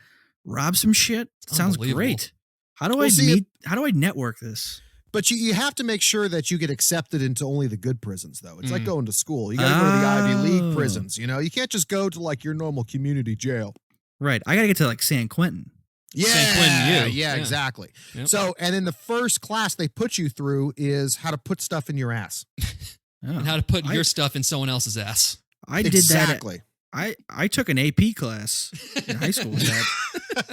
[SPEAKER 2] rob some shit sounds
[SPEAKER 1] Unbelievable.
[SPEAKER 2] great. How do
[SPEAKER 3] Well,
[SPEAKER 2] I
[SPEAKER 3] see,
[SPEAKER 2] meet? How do I network this?
[SPEAKER 3] But you have to make sure that you get accepted into only the good prisons, though. It's like going to school. You got to go to the Ivy League prisons. You can't just go to like your normal community jail.
[SPEAKER 2] Right, I got to get to like San Quentin.
[SPEAKER 3] Yeah,
[SPEAKER 1] San Quentin,
[SPEAKER 3] yeah,
[SPEAKER 1] yeah.
[SPEAKER 3] exactly.
[SPEAKER 1] Yep.
[SPEAKER 3] So, and then the first class they put you through is how to put stuff in your ass.
[SPEAKER 2] Oh,
[SPEAKER 1] And how to put
[SPEAKER 2] I-
[SPEAKER 1] your stuff in someone else's ass.
[SPEAKER 2] I did
[SPEAKER 3] Exactly.
[SPEAKER 2] that. I took an AP class in high school with that.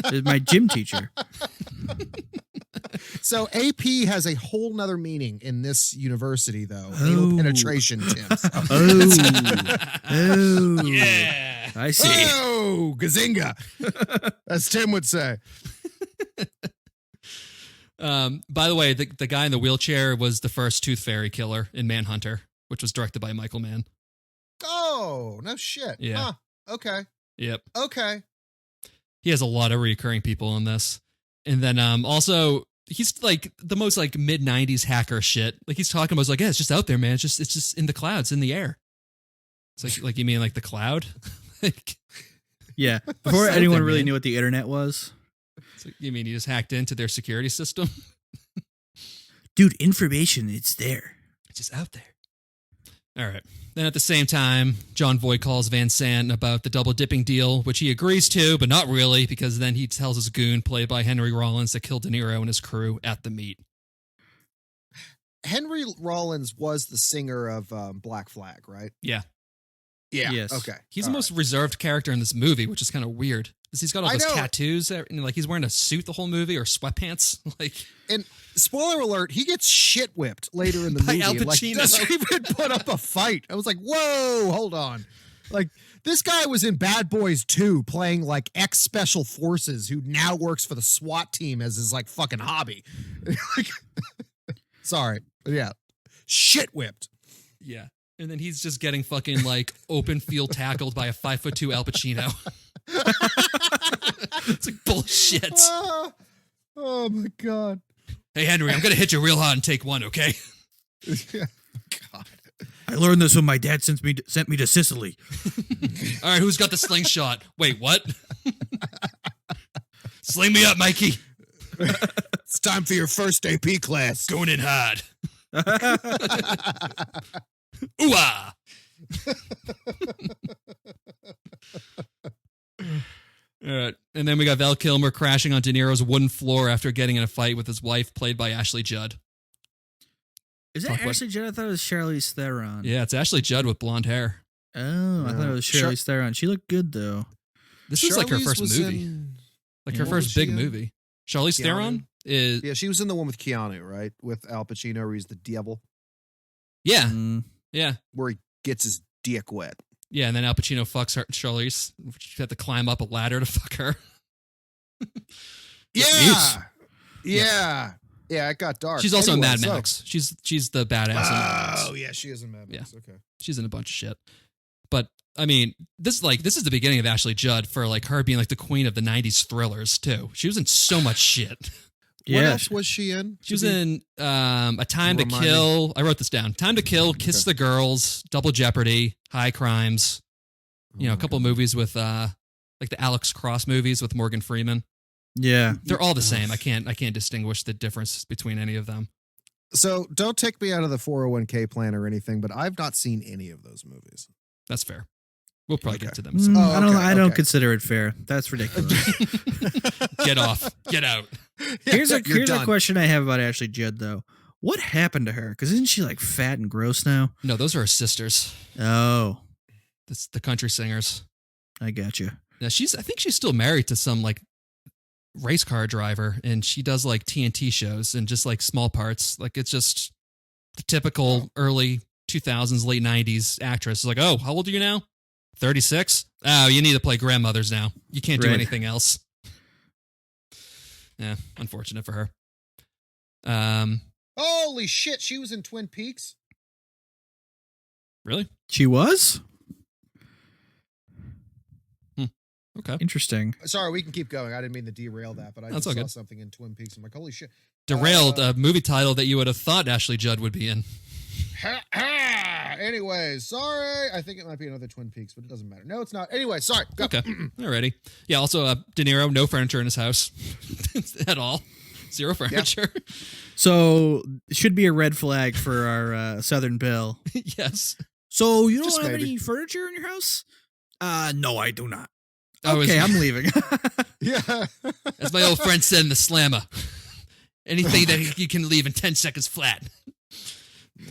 [SPEAKER 2] It was my gym teacher.
[SPEAKER 3] So AP has a whole nother meaning in this university, though.
[SPEAKER 2] Oh.
[SPEAKER 3] Anal penetration, Tim.
[SPEAKER 2] Oh,
[SPEAKER 1] Yeah.
[SPEAKER 2] I see.
[SPEAKER 3] Oh, gazinga, as Tim would say.
[SPEAKER 1] By the way, the guy in the wheelchair was the first Tooth Fairy killer in Manhunter, which was directed by Michael Mann.
[SPEAKER 3] Oh, no shit.
[SPEAKER 1] Yeah.
[SPEAKER 3] Huh. Okay.
[SPEAKER 1] Yep.
[SPEAKER 3] Okay.
[SPEAKER 1] He has a lot of recurring people in this. And then also he's like the most like mid 90s hacker shit. Like he's talking about it's like, yeah, it's just out there, man. It's just in the clouds, in the air. It's like you mean like the cloud? Like,
[SPEAKER 2] Yeah, before
[SPEAKER 3] out
[SPEAKER 2] anyone
[SPEAKER 3] there,
[SPEAKER 2] really
[SPEAKER 3] man?
[SPEAKER 2] knew what the internet was.
[SPEAKER 1] it's like, you mean you just hacked into their security system?
[SPEAKER 2] Dude, information, it's there.
[SPEAKER 1] It's just out there. All right. Then at the same time, John Voight calls Van Sant about the double dipping deal, which he agrees to, but not really, because then he tells his goon, played by Henry Rollins, to kill De Niro and his crew at the meet.
[SPEAKER 3] Henry Rollins was the singer of Black Flag, right?
[SPEAKER 1] Yeah.
[SPEAKER 3] Yeah.
[SPEAKER 2] Yes.
[SPEAKER 3] Okay.
[SPEAKER 1] He's the
[SPEAKER 3] All
[SPEAKER 1] most reserved character in this movie, which is kind of weird. Because he's got all
[SPEAKER 3] I
[SPEAKER 1] those
[SPEAKER 3] know.
[SPEAKER 1] tattoos, and like he's wearing a suit the whole movie or sweatpants. Like,
[SPEAKER 3] And spoiler alert, he gets shit whipped later in the
[SPEAKER 1] By
[SPEAKER 3] movie.
[SPEAKER 1] Al
[SPEAKER 3] and, like,
[SPEAKER 1] Pacino.
[SPEAKER 3] doesn't even put up a fight. I was like, whoa, hold on. Like, this guy was in Bad Boys 2 playing like ex-special forces who now works for the SWAT team as his like fucking hobby. Like, sorry. But yeah. Shit whipped.
[SPEAKER 1] yeah. And then he's just getting fucking like open field tackled by a 5'2" Al Pacino. It's like bullshit.
[SPEAKER 3] Ah, oh my God.
[SPEAKER 1] Hey, Henry, I'm going to hit you real hard and take one, okay?
[SPEAKER 3] God.
[SPEAKER 2] I learned this when my dad sent me to Sicily.
[SPEAKER 1] All right, who's got the slingshot? Wait, what? Sling me up, Mikey.
[SPEAKER 3] It's time for your first AP class.
[SPEAKER 1] Going in hard. Ooh-ah. All right. And then we got Val Kilmer crashing on De Niro's wooden floor after getting in a fight with his wife, played by Ashley Judd.
[SPEAKER 2] Is
[SPEAKER 1] Talk
[SPEAKER 2] that
[SPEAKER 1] about-
[SPEAKER 2] Ashley Judd? I thought it was Charlize Theron.
[SPEAKER 1] Yeah, it's Ashley Judd with blonde hair.
[SPEAKER 2] Oh, I thought it was Charlize Theron. She looked good though.
[SPEAKER 1] This is like her
[SPEAKER 3] Charlize
[SPEAKER 1] first
[SPEAKER 3] was
[SPEAKER 1] movie.
[SPEAKER 3] in-
[SPEAKER 1] Like her
[SPEAKER 3] What
[SPEAKER 1] first
[SPEAKER 3] was she
[SPEAKER 1] big
[SPEAKER 3] in?
[SPEAKER 1] movie. Charlize
[SPEAKER 3] Keanu?
[SPEAKER 1] Theron is
[SPEAKER 3] Yeah, she was in the one with Keanu, right? With Al Pacino, where he's the devil,
[SPEAKER 1] yeah,
[SPEAKER 2] Mm.
[SPEAKER 1] yeah.
[SPEAKER 3] where he gets his dick wet.
[SPEAKER 1] Yeah, and then Al Pacino fucks her Charlize. She had to climb up a ladder to fuck her.
[SPEAKER 3] Yeah. Yeah. Yeah, it got dark.
[SPEAKER 1] She's also in
[SPEAKER 3] Anyway,
[SPEAKER 1] Mad
[SPEAKER 3] so-
[SPEAKER 1] Max. She's the badass in Mad Max.
[SPEAKER 3] Oh, yeah, she is in Mad Max. Okay.
[SPEAKER 1] She's in a bunch of shit. But I mean, this is the beginning of Ashley Judd for like her being like the queen of the 90s thrillers too. She was in so much shit.
[SPEAKER 3] What else was she in?
[SPEAKER 1] She was in A Time to Kill. I wrote this down. Time to Kill, Kiss the Girls, Double Jeopardy, High Crimes. You know, a couple of movies with like the Alex Cross movies with Morgan Freeman.
[SPEAKER 2] Yeah.
[SPEAKER 1] They're all the same. I can't distinguish the difference between any of them.
[SPEAKER 3] So don't take me out of the 401k plan or anything, but I've not seen any of those movies.
[SPEAKER 1] That's fair. We'll probably get to them.
[SPEAKER 2] I don't consider it fair. That's ridiculous.
[SPEAKER 1] Get off. Get out.
[SPEAKER 2] Here's a question I have about Ashley Judd, though. What happened to her? Because isn't she like fat and gross now?
[SPEAKER 1] No, those are her sisters.
[SPEAKER 2] Oh.
[SPEAKER 1] That's the country singers.
[SPEAKER 2] I got you.
[SPEAKER 1] Yeah, I think she's still married to some like race car driver, and she does like TNT shows and just like small parts. Like it's just the typical early 2000s, late 90s actress. It's like, oh, how old are you now? 36? Oh, you need to play grandmothers now. You can't do anything else. Yeah, unfortunate for her.
[SPEAKER 3] Holy shit, she was in Twin Peaks?
[SPEAKER 1] Really?
[SPEAKER 2] She was?
[SPEAKER 1] Okay.
[SPEAKER 2] Interesting.
[SPEAKER 3] Sorry, we can keep going. I didn't mean to derail that, but I just saw something in Twin Peaks. I'm like, holy shit.
[SPEAKER 1] Derailed a movie title that you would have thought Ashley Judd would be in.
[SPEAKER 3] Anyways, sorry. I think it might be another Twin Peaks, but it doesn't matter. No, it's not. Anyway, sorry. Go.
[SPEAKER 1] Okay. Alrighty. Yeah, also De Niro, no furniture in his house at all. Zero furniture.
[SPEAKER 2] Yeah. So it should be a red flag for our Southern Bill.
[SPEAKER 1] Yes.
[SPEAKER 2] So you don't have any furniture in your house? No, I do not. Okay, I'm leaving.
[SPEAKER 3] Yeah.
[SPEAKER 1] As my old friend said in the Slammer, anything that you can leave in 10 seconds flat.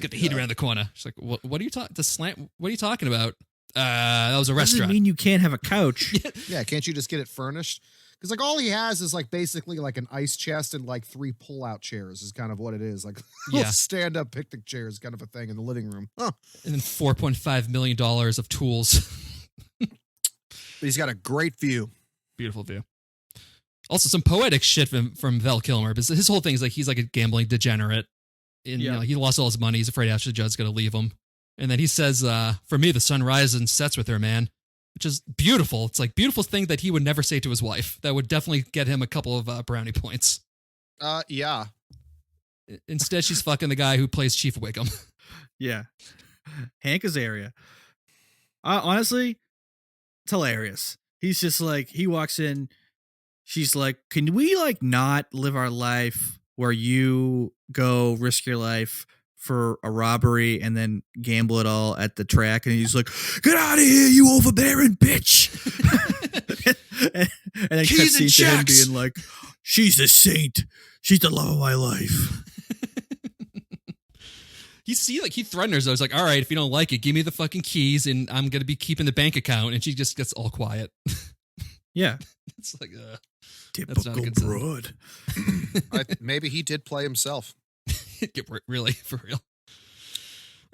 [SPEAKER 1] Get the heat around the corner. She's like, what are you talking? The slam? What are you talking about? That was a restaurant.
[SPEAKER 2] Doesn't mean you can't have a couch.
[SPEAKER 3] Yeah, can't you just get it furnished? Because like all he has is like basically like an ice chest and like 3 pull-out chairs is kind of what it is. Like stand-up picnic chairs, kind of a thing in the living room. Huh.
[SPEAKER 1] And then $4.5 million of tools.
[SPEAKER 3] But he's got a great view.
[SPEAKER 1] Beautiful view. Also, some poetic shit from Val Kilmer. Because his whole thing is like he's like a gambling degenerate. And you know, he lost all his money. He's afraid Ashley Judd's going to leave him. And then he says, for me, the sun rises and sets with her, man. Which is beautiful. It's like beautiful thing that he would never say to his wife. That would definitely get him a couple of brownie points.
[SPEAKER 3] Yeah.
[SPEAKER 1] Instead, she's fucking the guy who plays Chief Wiggum.
[SPEAKER 2] Yeah. Hank Azaria. Honestly, it's hilarious. He's just like, he walks in. She's like, can we like not live our life where you go risk your life for a robbery and then gamble it all at the track? And he's like, get out of here, you overbearing bitch. and then
[SPEAKER 1] Keys and
[SPEAKER 2] cutscene to him
[SPEAKER 1] checks.
[SPEAKER 2] being like, she's a saint. She's the love of my life.
[SPEAKER 1] He threatened her. So I was like, all right, if you don't like it, give me the fucking keys and I'm going to be keeping the bank account. And she just gets all quiet.
[SPEAKER 2] Yeah.
[SPEAKER 1] It's like,
[SPEAKER 2] typical broad.
[SPEAKER 3] Maybe he did play himself.
[SPEAKER 1] Really, for real.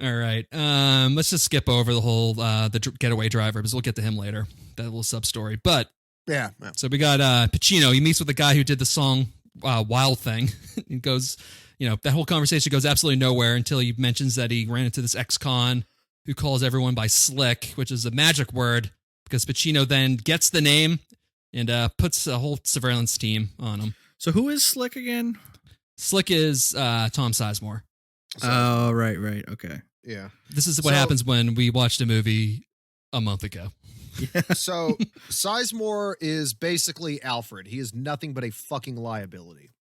[SPEAKER 1] All right. Let's just skip over the whole the getaway driver because we'll get to him later. That little sub story. But
[SPEAKER 3] yeah.
[SPEAKER 1] So we got Pacino. He meets with the guy who did the song Wild Thing. He goes, you know, that whole conversation goes absolutely nowhere until he mentions that he ran into this ex-con who calls everyone by Slick, which is a magic word because Pacino then gets the name and puts a whole surveillance team on him.
[SPEAKER 2] So who is Slick again?
[SPEAKER 1] Slick is Tom Sizemore.
[SPEAKER 2] Oh, right. Okay.
[SPEAKER 3] Yeah.
[SPEAKER 1] This is what happens when we watched a movie a month ago.
[SPEAKER 2] Yeah.
[SPEAKER 3] So Sizemore is basically Alfred. He is nothing but a fucking liability.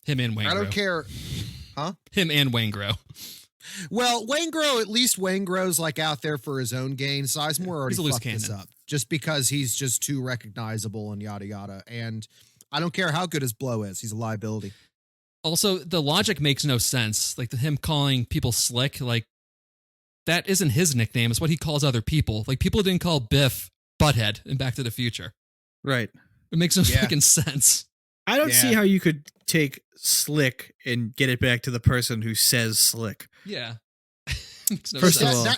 [SPEAKER 1] Him and Waingro.
[SPEAKER 3] I don't care. Huh?
[SPEAKER 1] Him and Waingro.
[SPEAKER 3] Well, Waingro, at least Waingro's like out there for his own gain. Sizemore already fucked this up just because he's just too recognizable and yada yada. And I don't care how good his blow is. He's a liability.
[SPEAKER 1] Also, the logic makes no sense. Like him calling people Slick, like that isn't his nickname. It's what he calls other people. Like people didn't call Biff Butthead in Back to the Future.
[SPEAKER 2] Right.
[SPEAKER 1] It makes no fucking sense.
[SPEAKER 2] I don't see how you could take Slick and get it back to the person who says Slick.
[SPEAKER 1] Yeah. Makes no
[SPEAKER 2] First
[SPEAKER 1] sense.
[SPEAKER 2] of all,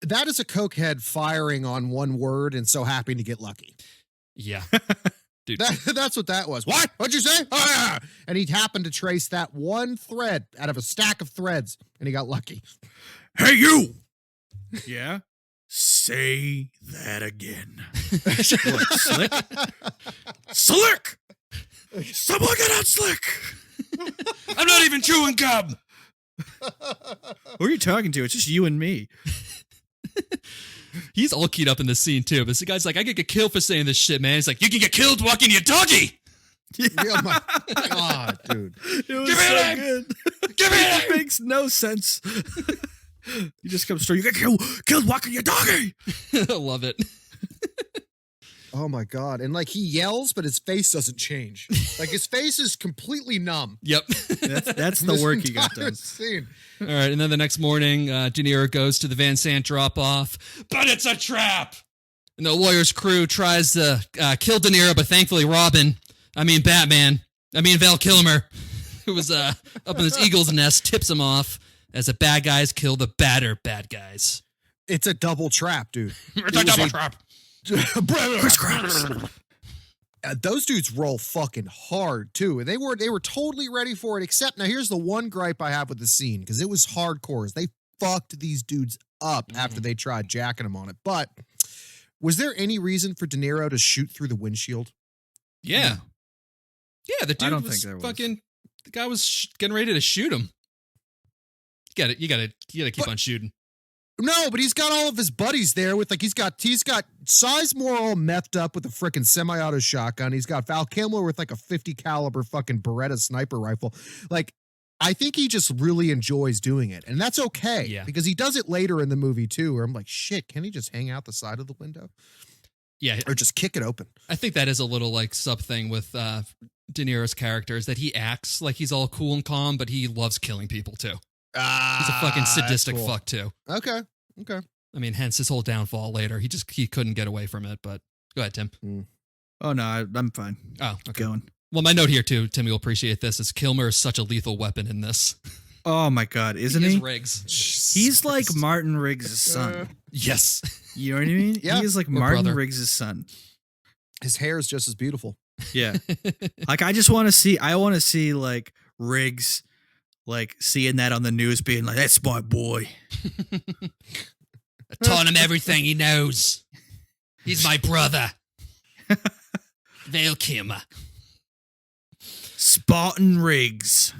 [SPEAKER 3] that is a cokehead firing on one word and so happy to get lucky.
[SPEAKER 1] Yeah. Dude.
[SPEAKER 3] That's what that was. What? What'd you say? Ah! And he happened to trace that one thread out of a stack of threads and he got lucky.
[SPEAKER 2] Hey, you! Yeah? Say that again. What, Slick? Slick! Someone get out, Slick.
[SPEAKER 1] I'm not even chewing gum.
[SPEAKER 2] Who are you talking to? It's just you and me.
[SPEAKER 1] He's all keyed up in this scene too. But this guy's like, I could get killed for saying this shit, man. He's like, you can get killed walking your doggy.
[SPEAKER 3] Yeah, oh my God, dude.
[SPEAKER 2] It was
[SPEAKER 1] Give me
[SPEAKER 2] so
[SPEAKER 1] it!
[SPEAKER 2] good.
[SPEAKER 1] Give me
[SPEAKER 2] It makes no sense. You just come straight. You get killed walking your doggy.
[SPEAKER 1] I love it.
[SPEAKER 3] Oh my God. And like he yells, but his face doesn't change. Like his face is completely numb.
[SPEAKER 1] Yep.
[SPEAKER 2] That's the work he got done.
[SPEAKER 3] Scene.
[SPEAKER 1] All right, and then the next morning, De Niro goes to the Van Sant drop-off, but it's a trap! And the lawyer's crew tries to kill De Niro, but thankfully Batman, Val Kilmer, who was up in his eagle's nest, tips him off as the bad guys kill the bad guys.
[SPEAKER 3] It's a double trap, dude.
[SPEAKER 1] It's a double trap.
[SPEAKER 3] Those dudes roll fucking hard too, and they were totally ready for it. Except now, here's the one gripe I have with the scene because it was hardcore. They fucked these dudes up after they tried jacking them on it. But was there any reason for De Niro to shoot through the windshield?
[SPEAKER 1] Yeah, the dude
[SPEAKER 2] I don't
[SPEAKER 1] was
[SPEAKER 2] think there was.
[SPEAKER 1] fucking. The guy was getting ready to shoot him. You gotta keep on shooting.
[SPEAKER 3] No, but he's got all of his buddies there with like he's got Sizemore all methed up with a freaking semi-auto shotgun. He's got Val Kilmer with like a 50 caliber fucking Beretta sniper rifle. Like, I think he just really enjoys doing it, and that's okay because he does it later in the movie too. Where I'm like, shit, can he just hang out the side of the window?
[SPEAKER 1] Yeah,
[SPEAKER 3] or just kick it open.
[SPEAKER 1] I think that is a little like sub thing with De Niro's character is that he acts like he's all cool and calm, but he loves killing people too. He's a fucking sadistic fuck too.
[SPEAKER 3] Okay.
[SPEAKER 1] I mean, hence his whole downfall later. He couldn't get away from it. But go ahead, Tim.
[SPEAKER 2] Oh no, I'm fine.
[SPEAKER 1] Oh, okay.
[SPEAKER 2] Going.
[SPEAKER 1] Well, my note here too, Tim, you'll appreciate this, is Kilmer is such a lethal weapon in this.
[SPEAKER 2] Oh my God, isn't
[SPEAKER 1] he?
[SPEAKER 2] he?
[SPEAKER 1] Is Riggs.
[SPEAKER 2] He's like Martin Riggs' son.
[SPEAKER 1] Yes.
[SPEAKER 2] You know what I mean?
[SPEAKER 3] Yeah.
[SPEAKER 2] He's like Martin Riggs' son.
[SPEAKER 3] His hair is just as beautiful.
[SPEAKER 2] Yeah. Like I want to see like Riggs like seeing that on the news being like, that's my boy.
[SPEAKER 1] I taught him everything he knows. He's my brother. Val Kilmer.
[SPEAKER 2] Spartan Riggs.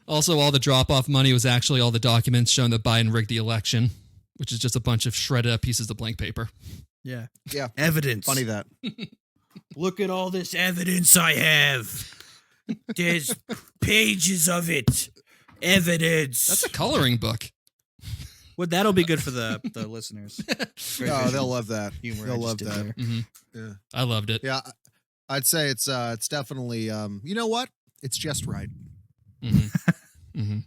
[SPEAKER 1] Also, all the drop-off money was actually all the documents showing that Biden rigged the election, which is just a bunch of shredded up pieces of blank paper.
[SPEAKER 2] Yeah.
[SPEAKER 3] Yeah.
[SPEAKER 2] Evidence.
[SPEAKER 3] Funny that.
[SPEAKER 2] Look at all this evidence I have. There's pages of it. Evidence.
[SPEAKER 1] That's a coloring book.
[SPEAKER 2] Well, that'll be good for the listeners.
[SPEAKER 3] Oh, they'll love that.
[SPEAKER 2] Humor
[SPEAKER 3] They'll
[SPEAKER 2] I just
[SPEAKER 3] love
[SPEAKER 2] did
[SPEAKER 3] that.
[SPEAKER 2] there.
[SPEAKER 1] Mm-hmm.
[SPEAKER 3] Yeah.
[SPEAKER 1] I loved it.
[SPEAKER 3] Yeah. I'd say it's definitely you know what? It's just right.
[SPEAKER 1] Mm-hmm. Mm-hmm.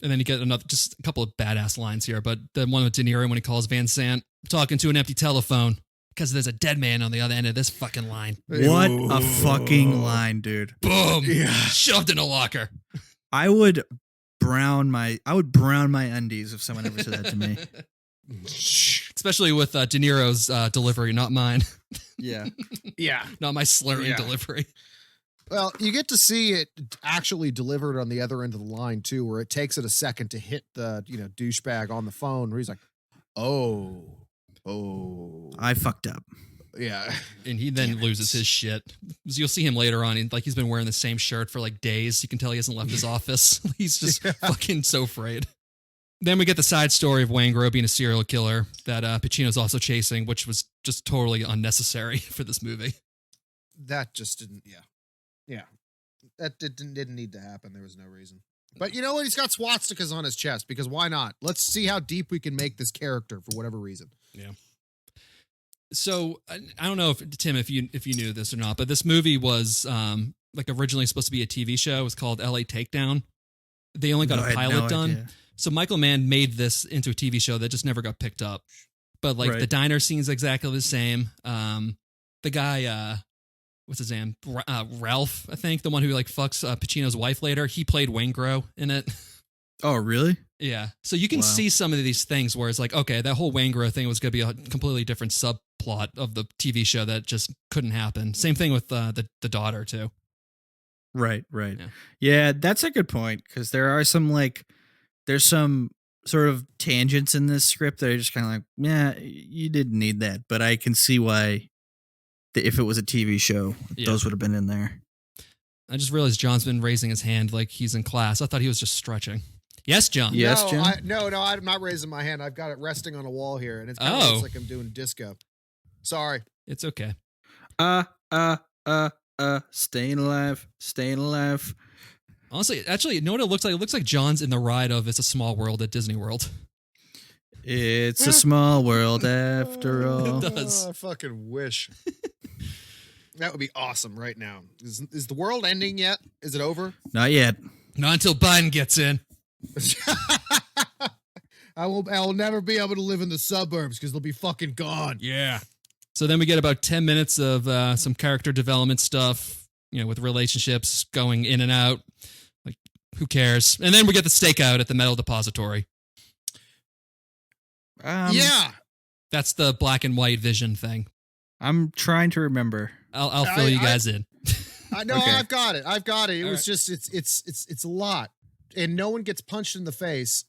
[SPEAKER 1] And then you get just a couple of badass lines here, but the one with De Niro when he calls Van Sant talking to an empty telephone because there's a dead man on the other end of this fucking line.
[SPEAKER 2] What a fucking line, dude.
[SPEAKER 1] Boom.
[SPEAKER 3] Yeah.
[SPEAKER 1] Shoved in a locker.
[SPEAKER 2] I would brown my undies if someone ever said that to me.
[SPEAKER 1] Especially with De Niro's delivery, not mine.
[SPEAKER 2] Yeah.
[SPEAKER 3] Yeah.
[SPEAKER 1] Not my slurring delivery.
[SPEAKER 3] Well, you get to see it actually delivered on the other end of the line too, where it takes it a second to hit the, douchebag on the phone where he's like, oh,
[SPEAKER 2] I fucked up.
[SPEAKER 3] yeah.
[SPEAKER 1] And he then loses his shit. You'll see him later on. He's been wearing the same shirt for like days. You can tell he hasn't left his office. He's just fucking so afraid. Then we get the side story of Waingro being a serial killer that Pacino's also chasing, which was just totally unnecessary for this movie.
[SPEAKER 3] That just didn't, yeah. That didn't need to happen. There was no reason. But you know what? He's got swastikas on his chest because why not? Let's see how deep we can make this character for whatever reason.
[SPEAKER 1] Yeah. So I don't know if Tim, if you knew this or not, but this movie was like originally supposed to be a TV show. It was called LA Takedown. They only got a pilot done.
[SPEAKER 2] Idea.
[SPEAKER 1] So Michael Mann made this into a TV show that just never got picked up. But like the diner scene's exactly the same. The guy, what's his name? Ralph, I think, the one who like fucks Pacino's wife later. He played Waingro in it.
[SPEAKER 2] Oh, really?
[SPEAKER 1] Yeah. So you can see some of these things where it's like, okay, that whole Waingro thing was going to be a completely different subplot of the TV show that just couldn't happen. Same thing with the daughter too.
[SPEAKER 2] Right. Yeah, that's a good point because there's some sort of tangents in this script that are just kind of like, yeah, you didn't need that, but I can see why if it was a TV show,
[SPEAKER 1] Yeah.
[SPEAKER 2] those would have been in there.
[SPEAKER 1] I just realized John's been raising his hand like he's in class. I thought he was just stretching. Yes, John.
[SPEAKER 2] Yes,
[SPEAKER 3] no,
[SPEAKER 2] John?
[SPEAKER 3] no, I'm not raising my hand. I've got it resting on a wall here, and it's kind of looks like I'm doing disco. Sorry.
[SPEAKER 1] It's okay.
[SPEAKER 2] Staying alive.
[SPEAKER 1] Honestly, actually, you know what it looks like? It looks like John's in the ride of It's a Small World at Disney World.
[SPEAKER 2] It's a small world after all.
[SPEAKER 1] It does.
[SPEAKER 3] I fucking wish. That would be awesome right now. Is the world ending yet? Is it over?
[SPEAKER 2] Not yet.
[SPEAKER 1] Not until Biden gets in.
[SPEAKER 3] I'll never be able to live in the suburbs because they'll be fucking gone.
[SPEAKER 1] Yeah. So then we get about 10 minutes of some character development stuff, with relationships going in and out. Like, who cares? And then we get the stakeout at the metal depository.
[SPEAKER 3] Yeah.
[SPEAKER 1] That's the black and white vision thing.
[SPEAKER 2] I'm trying to remember.
[SPEAKER 1] I'll fill you guys in.
[SPEAKER 3] I know.
[SPEAKER 2] Okay.
[SPEAKER 3] I've got it. It
[SPEAKER 1] All
[SPEAKER 3] was
[SPEAKER 1] right.
[SPEAKER 3] just it's a lot, and no one gets punched in the face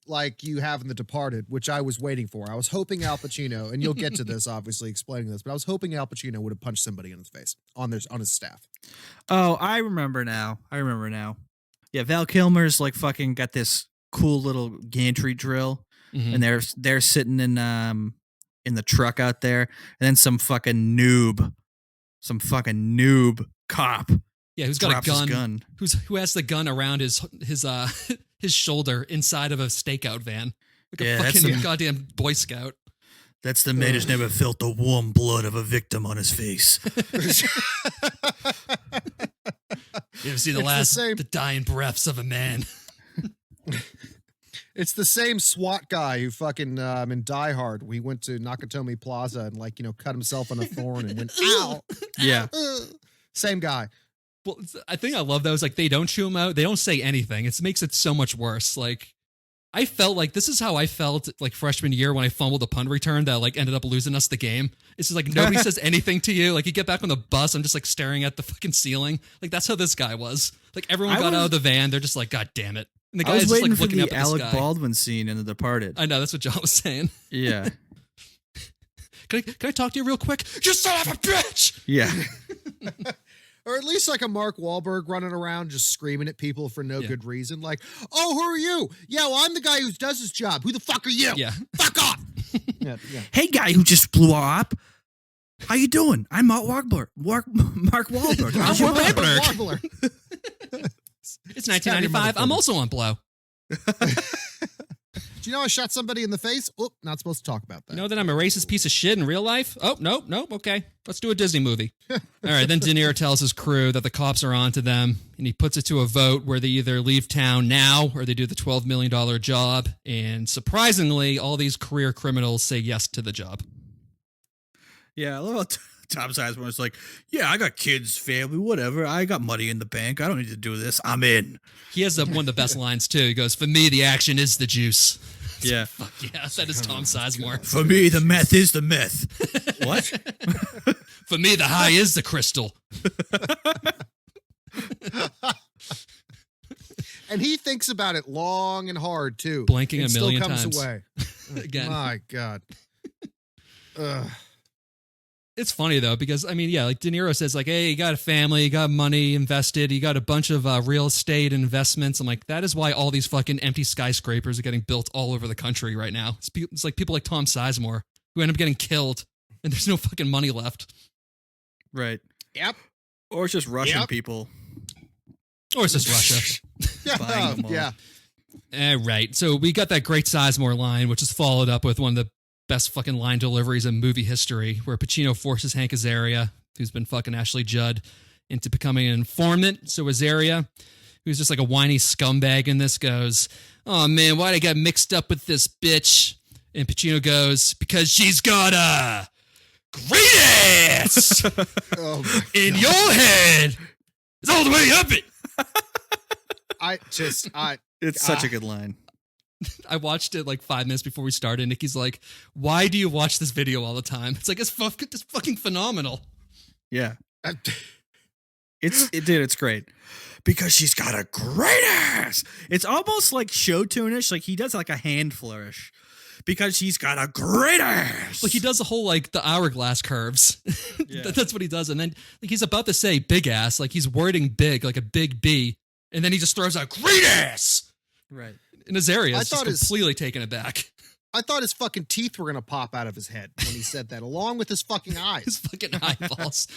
[SPEAKER 3] like you have in The Departed, which I was waiting for. I was hoping Al Pacino, and you'll get to this obviously explaining this, but I was hoping Al Pacino would have punched somebody in the face on his staff.
[SPEAKER 2] Oh, I remember now. Yeah, Val Kilmer's like fucking got this cool little gantry drill,
[SPEAKER 1] Mhm.
[SPEAKER 2] and they're sitting in the truck out there, and then some fucking noob cop.
[SPEAKER 1] Yeah, who's got
[SPEAKER 2] drops
[SPEAKER 1] a
[SPEAKER 2] his
[SPEAKER 1] gun?
[SPEAKER 2] gun.
[SPEAKER 1] Who has the gun around his his shoulder inside of a stakeout van? Like
[SPEAKER 2] Yeah,
[SPEAKER 1] a
[SPEAKER 2] that's
[SPEAKER 1] fucking
[SPEAKER 2] some-
[SPEAKER 1] goddamn Boy Scout.
[SPEAKER 2] That's the man who's never felt the warm blood of a victim on his face.
[SPEAKER 1] You ever see
[SPEAKER 3] It's the same-
[SPEAKER 1] the dying breaths of a man?
[SPEAKER 3] It's the same SWAT guy who fucking in Die Hard. We went to Nakatomi Plaza and cut himself on a thorn and went ow.
[SPEAKER 2] Yeah.
[SPEAKER 3] Same guy.
[SPEAKER 1] Well, I think I love those. Like, they don't chew him out. They don't say anything. It makes it so much worse. Like, I felt like this is how I felt like freshman year when I fumbled a punt return that ended up losing us the game. It's just like nobody says anything to you. Like, you get back on the bus, I'm just like staring at the fucking ceiling. Like, that's how this guy was. Like, everyone got out of the van. They're just like, God damn it. And the
[SPEAKER 2] I
[SPEAKER 1] guy
[SPEAKER 2] was
[SPEAKER 1] is just
[SPEAKER 2] waiting
[SPEAKER 1] like
[SPEAKER 2] for
[SPEAKER 1] looking
[SPEAKER 2] the
[SPEAKER 1] up at the
[SPEAKER 2] Alec
[SPEAKER 1] sky.
[SPEAKER 2] Baldwin scene in The Departed.
[SPEAKER 1] I know, that's what John was saying.
[SPEAKER 2] Yeah.
[SPEAKER 1] Can I talk to you real quick? You son of a bitch!
[SPEAKER 2] Yeah.
[SPEAKER 3] Or at least like a Mark Wahlberg running around just screaming at people for no good reason. Like, oh, who are you? Yeah, well, I'm the guy who does his job. Who the fuck are you?
[SPEAKER 1] Yeah.
[SPEAKER 3] Fuck off. Yeah.
[SPEAKER 2] Hey, guy who just blew up. How you doing? I'm Mark Wahlberg. Mark Wahlberg. How's your
[SPEAKER 1] Mark
[SPEAKER 2] brother?
[SPEAKER 1] Wahlberg.
[SPEAKER 3] Wahlberg.
[SPEAKER 1] It's 1995. I'm also on blow.
[SPEAKER 3] Do you know I shot somebody in the face? Oh, not supposed to talk about that.
[SPEAKER 1] You know that I'm a racist piece of shit in real life? Oh, nope. Okay. Let's do a Disney movie. All right. Then De Niro tells his crew that the cops are on to them, and he puts it to a vote where they either leave town now or they do the $12 million job. And surprisingly, all these career criminals say yes to the job.
[SPEAKER 2] Yeah, I love how Tom Sizemore was like, yeah, I got kids, family, whatever. I got money in the bank. I don't need to do this. I'm in.
[SPEAKER 1] He has one of the best lines, too. He goes, "For me, the action is the juice."
[SPEAKER 2] Yeah.
[SPEAKER 1] Fuck yeah. That is Tom Sizemore.
[SPEAKER 2] For me, the meth is the meth. What?
[SPEAKER 1] For me, the high is the crystal.
[SPEAKER 3] And he thinks about it long and hard, too.
[SPEAKER 1] Blinking
[SPEAKER 3] It
[SPEAKER 1] a million
[SPEAKER 3] still comes
[SPEAKER 1] times.
[SPEAKER 3] away.
[SPEAKER 1] Again.
[SPEAKER 3] My God. Ugh.
[SPEAKER 1] It's funny though, because I mean, yeah, like De Niro says, like, hey, you got a family, you got money invested, you got a bunch of real estate investments. I'm like, that is why all these fucking empty skyscrapers are getting built all over the country right now. It's like people like Tom Sizemore who end up getting killed, and there's no fucking money left.
[SPEAKER 2] Right.
[SPEAKER 3] Yep.
[SPEAKER 2] Or it's just Russian
[SPEAKER 3] Yep.
[SPEAKER 2] people.
[SPEAKER 1] Or it's just Russia.
[SPEAKER 2] Buying them all.
[SPEAKER 3] Yeah.
[SPEAKER 1] All right, so we got that great Sizemore line, which is followed up with one of the best fucking line deliveries in movie history, where Pacino forces Hank Azaria, who's been fucking Ashley Judd, into becoming an informant. So Azaria, who's just like a whiny scumbag in this, goes, "Oh man, why'd I get mixed up with this bitch?" And Pacino goes, "Because she's got a great ass
[SPEAKER 3] Oh, my
[SPEAKER 1] in your head. It's all the way up it."
[SPEAKER 2] It's such a good line.
[SPEAKER 1] I watched it like 5 minutes before we started. Nikki's like, "Why do you watch this video all the time?" It's like, it's fucking phenomenal.
[SPEAKER 2] Yeah. It's great. Because she's got a great ass. It's almost like show tune-ish. Like he does like a hand flourish. because he's got a great ass.
[SPEAKER 1] Like he does the whole like the hourglass curves.
[SPEAKER 2] Yeah.
[SPEAKER 1] That's what he does. And then like he's about to say big ass, like he's wording big, like a big B. And then he just throws out great ass.
[SPEAKER 2] Right.
[SPEAKER 1] And Azaria
[SPEAKER 3] I
[SPEAKER 1] is
[SPEAKER 3] thought
[SPEAKER 1] just completely taken aback.
[SPEAKER 3] I thought his fucking teeth were gonna pop out of his head when he said that, along with his fucking eyes.
[SPEAKER 1] His fucking eyeballs.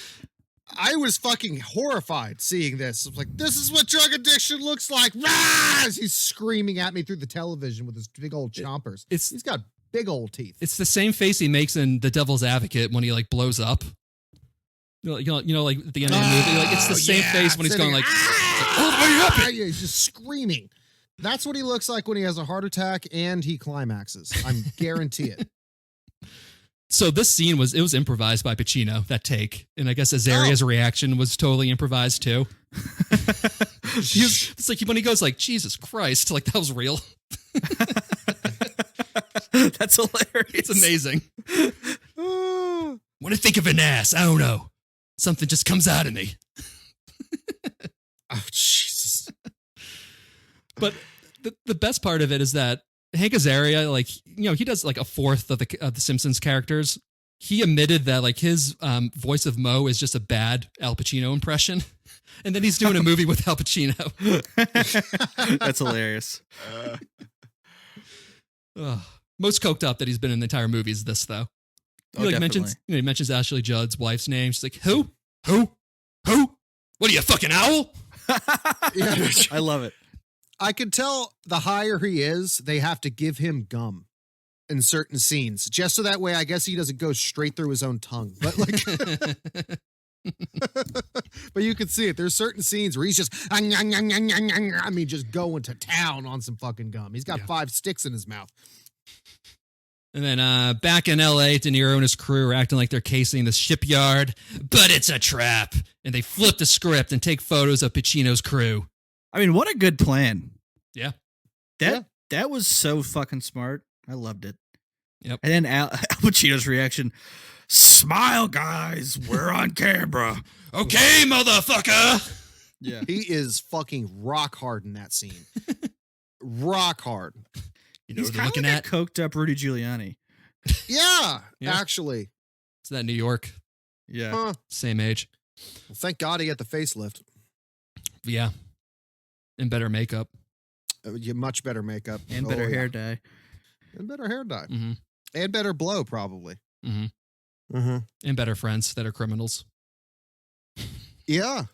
[SPEAKER 3] I was fucking horrified seeing this. I was like, this is what drug addiction looks like. Rah! As he's screaming at me through the television with his big old chompers. He's got big old teeth.
[SPEAKER 1] It's the same face he makes in The Devil's Advocate when he like blows up. You know, like at the end of the movie, like it's the same face when he's going like,
[SPEAKER 3] yeah, he's just screaming. That's what he looks like when he has a heart attack and he climaxes. I'm guarantee it.
[SPEAKER 1] So this scene was improvised by Pacino, that take. And I guess Azaria's reaction was totally improvised too. It's like when he goes like, Jesus Christ, like that was real.
[SPEAKER 2] That's hilarious.
[SPEAKER 1] It's amazing. When I think of an ass, I don't know. Something just comes out of me.
[SPEAKER 3] Oh, Jesus.
[SPEAKER 1] But the best part of it is that Hank Azaria, like, you know, he does like a fourth of the Simpsons characters. He admitted that like his voice of Moe is just a bad Al Pacino impression. And then he's doing a movie with Al Pacino.
[SPEAKER 2] That's hilarious.
[SPEAKER 1] Most coked up that he's been in the entire movie is this, though. He he mentions Ashley Judd's wife's name. She's like, who? What are you, a fucking owl?
[SPEAKER 3] Yeah.
[SPEAKER 2] I love it.
[SPEAKER 3] I could tell the higher he is, they have to give him gum in certain scenes, just so that way I guess he doesn't go straight through his own tongue. But like, but you can see it. There's certain scenes where he's just, I mean, just going to town on some fucking gum. He's got 5 sticks in his mouth.
[SPEAKER 1] And then back in L.A., De Niro and his crew are acting like they're casing the shipyard, but it's a trap. And they flip the script and take photos of Pacino's crew.
[SPEAKER 2] I mean, what a good plan.
[SPEAKER 1] Yeah.
[SPEAKER 2] That was so fucking smart. I loved it.
[SPEAKER 1] Yep.
[SPEAKER 2] And then Al Pacino's reaction, smile, guys. We're on camera.
[SPEAKER 1] Okay, motherfucker.
[SPEAKER 2] Yeah.
[SPEAKER 3] He is fucking rock hard in that scene. Rock hard.
[SPEAKER 1] You know
[SPEAKER 2] He's
[SPEAKER 1] what they're
[SPEAKER 2] kind of
[SPEAKER 1] looking
[SPEAKER 2] like
[SPEAKER 1] at?
[SPEAKER 2] a coked up Rudy Giuliani.
[SPEAKER 3] Yeah,
[SPEAKER 1] Yeah.
[SPEAKER 3] actually.
[SPEAKER 1] It's that New York.
[SPEAKER 2] Yeah.
[SPEAKER 3] Huh.
[SPEAKER 1] Same age.
[SPEAKER 3] Well, thank God he had the facelift.
[SPEAKER 1] Yeah. And better makeup.
[SPEAKER 3] Much better makeup.
[SPEAKER 2] And better hair
[SPEAKER 3] yeah.
[SPEAKER 2] dye.
[SPEAKER 3] And better hair dye.
[SPEAKER 1] Mm-hmm.
[SPEAKER 3] And better blow, probably.
[SPEAKER 1] Mm-hmm.
[SPEAKER 3] Mm-hmm.
[SPEAKER 1] And better friends that are criminals.
[SPEAKER 3] Yeah.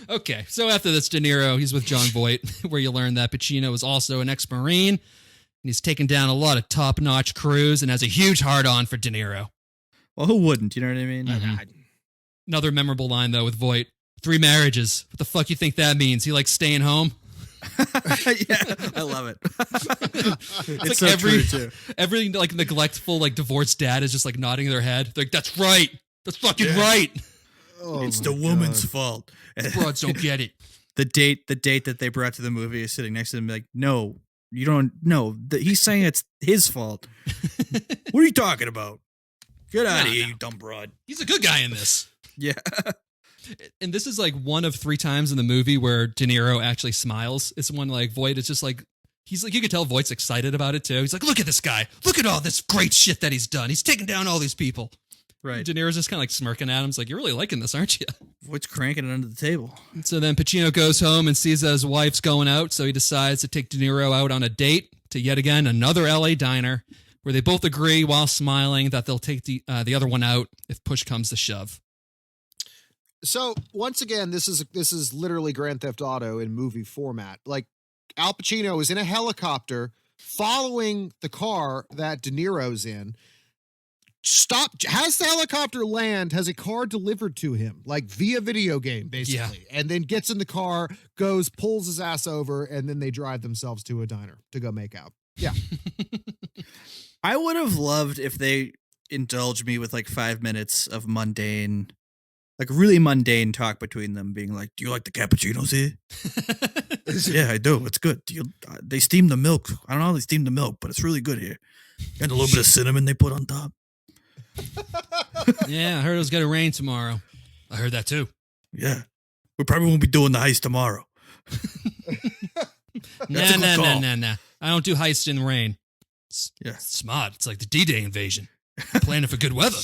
[SPEAKER 1] Okay, so after this, De Niro, he's with John Voight, where you learn that Pacino is also an ex-Marine, and he's taken down a lot of top-notch crews and has a huge hard-on for De Niro.
[SPEAKER 2] Well, who wouldn't? You know what I mean?
[SPEAKER 1] Mm-hmm. Another memorable line, though, with Voight. 3 marriages. What the fuck you think that means? He likes staying home?
[SPEAKER 2] Yeah, I love it. It's
[SPEAKER 1] like
[SPEAKER 2] so true, too.
[SPEAKER 1] Every like neglectful, like divorced dad is just like nodding their head. They're like, that's right. That's fucking right.
[SPEAKER 3] Oh
[SPEAKER 2] It's
[SPEAKER 3] my
[SPEAKER 2] the woman's
[SPEAKER 3] God.
[SPEAKER 2] fault.
[SPEAKER 1] Broads don't get it.
[SPEAKER 2] The date that they brought to the movie is sitting next to him like, no, you don't know. He's saying it's his fault. What are you talking about? Get out of here, you dumb broad.
[SPEAKER 1] He's a good guy in this.
[SPEAKER 2] Yeah.
[SPEAKER 1] And this is like one of 3 times in the movie where De Niro actually smiles. It's one like Voight. It's just like, he's like, you could tell Voight's excited about it too. He's like, look at this guy. Look at all this great shit that he's done. He's taken down all these people.
[SPEAKER 2] Right.
[SPEAKER 1] De Niro's just kind of like smirking at him. He's like, you're really liking this, aren't you?
[SPEAKER 2] Voight's cranking it under the table.
[SPEAKER 1] So then Pacino goes home and sees that his wife's going out. So he decides to take De Niro out on a date to yet again another LA diner where they both agree while smiling that they'll take the other one out if push comes to shove.
[SPEAKER 3] So once again, this is literally Grand Theft Auto in movie format. Like Al Pacino is in a helicopter following the car that De Niro's in. Has the helicopter land, has a car delivered to him, like via video game, basically, and then gets in the car, goes, pulls his ass over, and then they drive themselves to a diner to go make out. Yeah.
[SPEAKER 2] I would have loved if they indulged me with like 5 minutes of mundane, like really mundane talk between them, being like, do you like the cappuccinos here? Yeah, I do. It's good. They steam the milk. I don't know how they steam the milk, but it's really good here. And a little bit of cinnamon they put on top.
[SPEAKER 1] Yeah, I heard it was going to rain tomorrow. I heard that too.
[SPEAKER 2] Yeah. We probably won't be doing the heist tomorrow.
[SPEAKER 1] Nah. I don't do heists in rain.
[SPEAKER 4] Yeah.
[SPEAKER 1] Smart. It's like the D-Day invasion. Planning for good weather.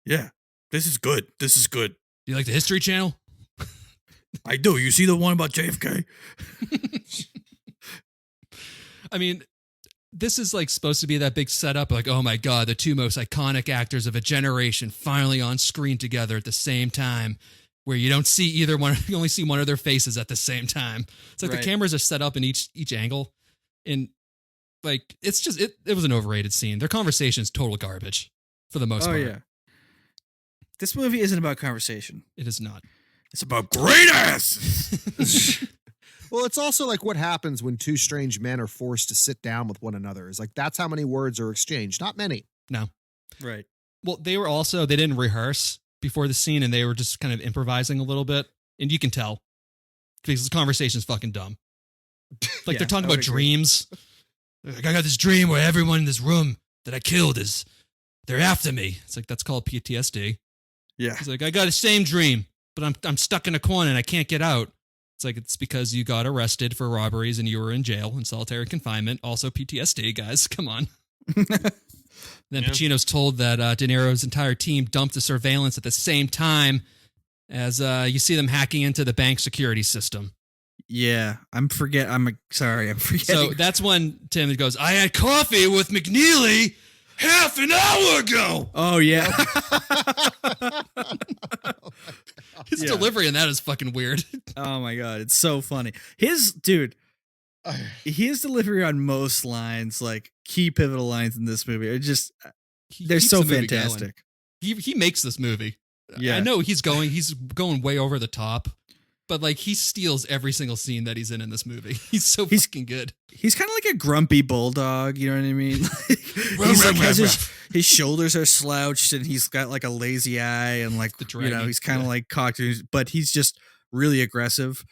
[SPEAKER 4] Yeah. This is good. This is good.
[SPEAKER 1] Do you like the History Channel?
[SPEAKER 4] I do. You see the one about JFK?
[SPEAKER 1] I mean, this is like supposed to be that big setup. Like, oh my God, the two most iconic actors of a generation finally on screen together at the same time, where you don't see either one. You only see one of their faces at the same time. It's like
[SPEAKER 4] Right.
[SPEAKER 1] the cameras are set up in each angle. And like, it's just, it was an overrated scene. Their conversation is total garbage for the most part.
[SPEAKER 4] Yeah. This movie isn't about conversation.
[SPEAKER 1] It is not.
[SPEAKER 4] It's about great asses.
[SPEAKER 3] Well, it's also like what happens when two strange men are forced to sit down with one another. Is like that's how many words are exchanged. Not many.
[SPEAKER 1] No.
[SPEAKER 4] Right.
[SPEAKER 1] Well, they didn't rehearse before the scene and they were just kind of improvising a little bit. And you can tell because the conversation is fucking dumb. Like
[SPEAKER 4] Yeah,
[SPEAKER 1] they're talking
[SPEAKER 4] I would
[SPEAKER 1] about
[SPEAKER 4] agree.
[SPEAKER 1] dreams. Like, I got this dream where everyone in this room that I killed they're after me. It's like, that's called PTSD.
[SPEAKER 4] Yeah.
[SPEAKER 1] He's like, I got the same dream, but I'm stuck in a corner and I can't get out. It's like, it's because you got arrested for robberies and you were in jail in solitary confinement. Also PTSD, guys. Come on. Then
[SPEAKER 3] Yeah.
[SPEAKER 1] Pacino's told that De Niro's entire team dumped the surveillance at the same time as you see them hacking into the bank security system.
[SPEAKER 4] Yeah. I'm forgetting.
[SPEAKER 1] So that's when Tim goes, I had coffee with McNeely half an hour ago.
[SPEAKER 4] Oh, yeah.
[SPEAKER 1] His
[SPEAKER 4] Yeah.
[SPEAKER 1] delivery in that is fucking weird.
[SPEAKER 4] Oh, my God. It's so funny. His delivery on most lines, like key pivotal lines in this movie, are just,
[SPEAKER 1] He
[SPEAKER 4] they're
[SPEAKER 1] keeps
[SPEAKER 4] so
[SPEAKER 1] the movie going.
[SPEAKER 4] fantastic.
[SPEAKER 1] He makes this movie.
[SPEAKER 4] Yeah.
[SPEAKER 1] I know he's going way over the top, but like he steals every single scene that he's in this movie. He's so fucking good.
[SPEAKER 4] He's kind of like a grumpy bulldog, you know what I mean? He's like his shoulders are slouched and he's got like a lazy eye and like
[SPEAKER 1] The
[SPEAKER 4] you know
[SPEAKER 1] draggy,
[SPEAKER 4] he's kind of
[SPEAKER 1] yeah.
[SPEAKER 4] like cocked, but he's just really aggressive.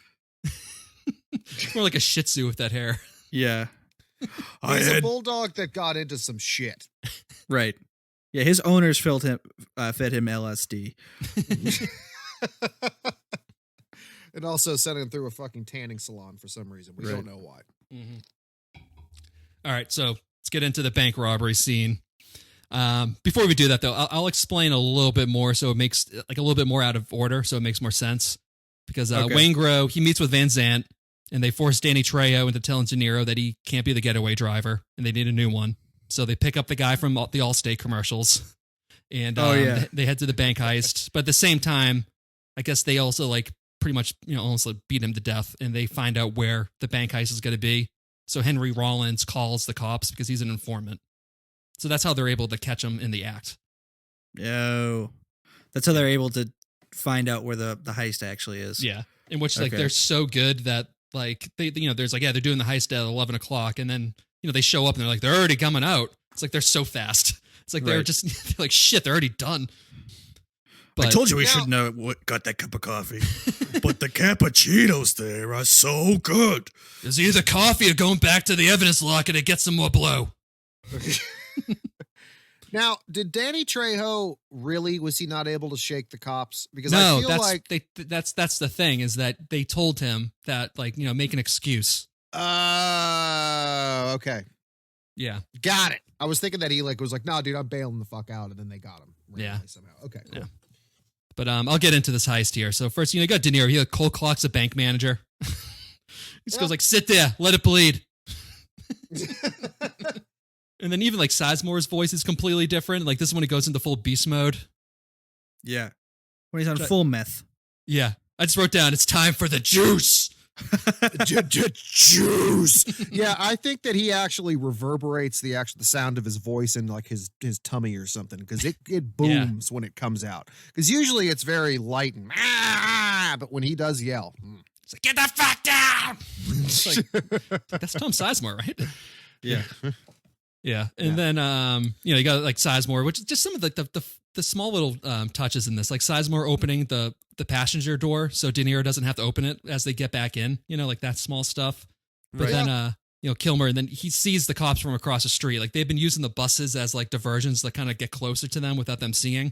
[SPEAKER 1] More like a Shih Tzu with that hair.
[SPEAKER 4] Yeah,
[SPEAKER 3] He's a bulldog that got into some shit.
[SPEAKER 4] right. Yeah, his owners fed him LSD.
[SPEAKER 3] And also sent him through a fucking tanning salon for some reason. We
[SPEAKER 4] Right.
[SPEAKER 3] don't know why.
[SPEAKER 1] Mm-hmm. All right, so let's get into the bank robbery scene. Before we do that, though, I'll explain a little bit more so it makes like a little bit more out of order, so it makes more sense. Because
[SPEAKER 4] Okay.
[SPEAKER 1] Waingro, he meets with Van Zant, and they force Danny Trejo into telling De Niro that he can't be the getaway driver, and they need a new one. So they pick up the guy from the Allstate commercials, and they head to the bank heist. But at the same time, I guess they also like pretty much almost like beat him to death, and they find out where the bank heist is going to be. So Henry Rollins calls the cops because he's an informant. So that's how they're able to catch him in the act.
[SPEAKER 4] Oh, that's how they're able to find out where the heist actually is.
[SPEAKER 1] Yeah, in which like
[SPEAKER 4] Okay.
[SPEAKER 1] they're so good that like they there's like they're doing the heist at 11 o'clock, and then they show up and they're like they're already coming out. It's like they're so fast. It's like they're
[SPEAKER 4] Right.
[SPEAKER 1] just they're like shit. They're already done.
[SPEAKER 4] I told you we
[SPEAKER 3] Now-
[SPEAKER 4] shouldn't have got that cup of coffee, but the cappuccinos there are so good.
[SPEAKER 1] It's either coffee or going back to the evidence locker to get some more blow.
[SPEAKER 3] Now, did Danny Trejo really, was he not able to shake the cops? Because
[SPEAKER 1] No,
[SPEAKER 3] I feel like,
[SPEAKER 1] that's the thing is that they told him that like make an excuse.
[SPEAKER 3] okay.
[SPEAKER 1] Yeah.
[SPEAKER 3] Got it. I was thinking that he like was like, no, dude, I'm bailing the fuck out. And then they got him.
[SPEAKER 1] Yeah.
[SPEAKER 3] randomly Somehow. Okay. Cool.
[SPEAKER 1] Yeah. But I'll get into this heist here. So first, you got De Niro. He cold clocks a bank manager. He just goes like, "Sit there, let it bleed." And then even like Sizemore's voice is completely different. Like this is when he goes into full beast mode.
[SPEAKER 4] Yeah, when he's on
[SPEAKER 1] But-
[SPEAKER 4] full meth.
[SPEAKER 1] Yeah, I just wrote down, "It's time for the juice."
[SPEAKER 3] Juice. Yeah, I think that he actually reverberates the sound of his voice in like his tummy or something because it booms when it comes out. Because usually it's very light and but when he does yell,
[SPEAKER 1] It's like, "Get the fuck down!" It's like, that's Tom Sizemore, right?
[SPEAKER 4] Yeah,
[SPEAKER 1] Yeah, and then you got like Sizemore, which is just some of the small little touches in this, like Sizemore opening the passenger door so De Niro doesn't have to open it as they get back in, like that small stuff. But
[SPEAKER 4] Right.
[SPEAKER 1] then Kilmer, and then he sees the cops from across the street. Like they've been using the buses as like diversions to kind of get closer to them without them seeing.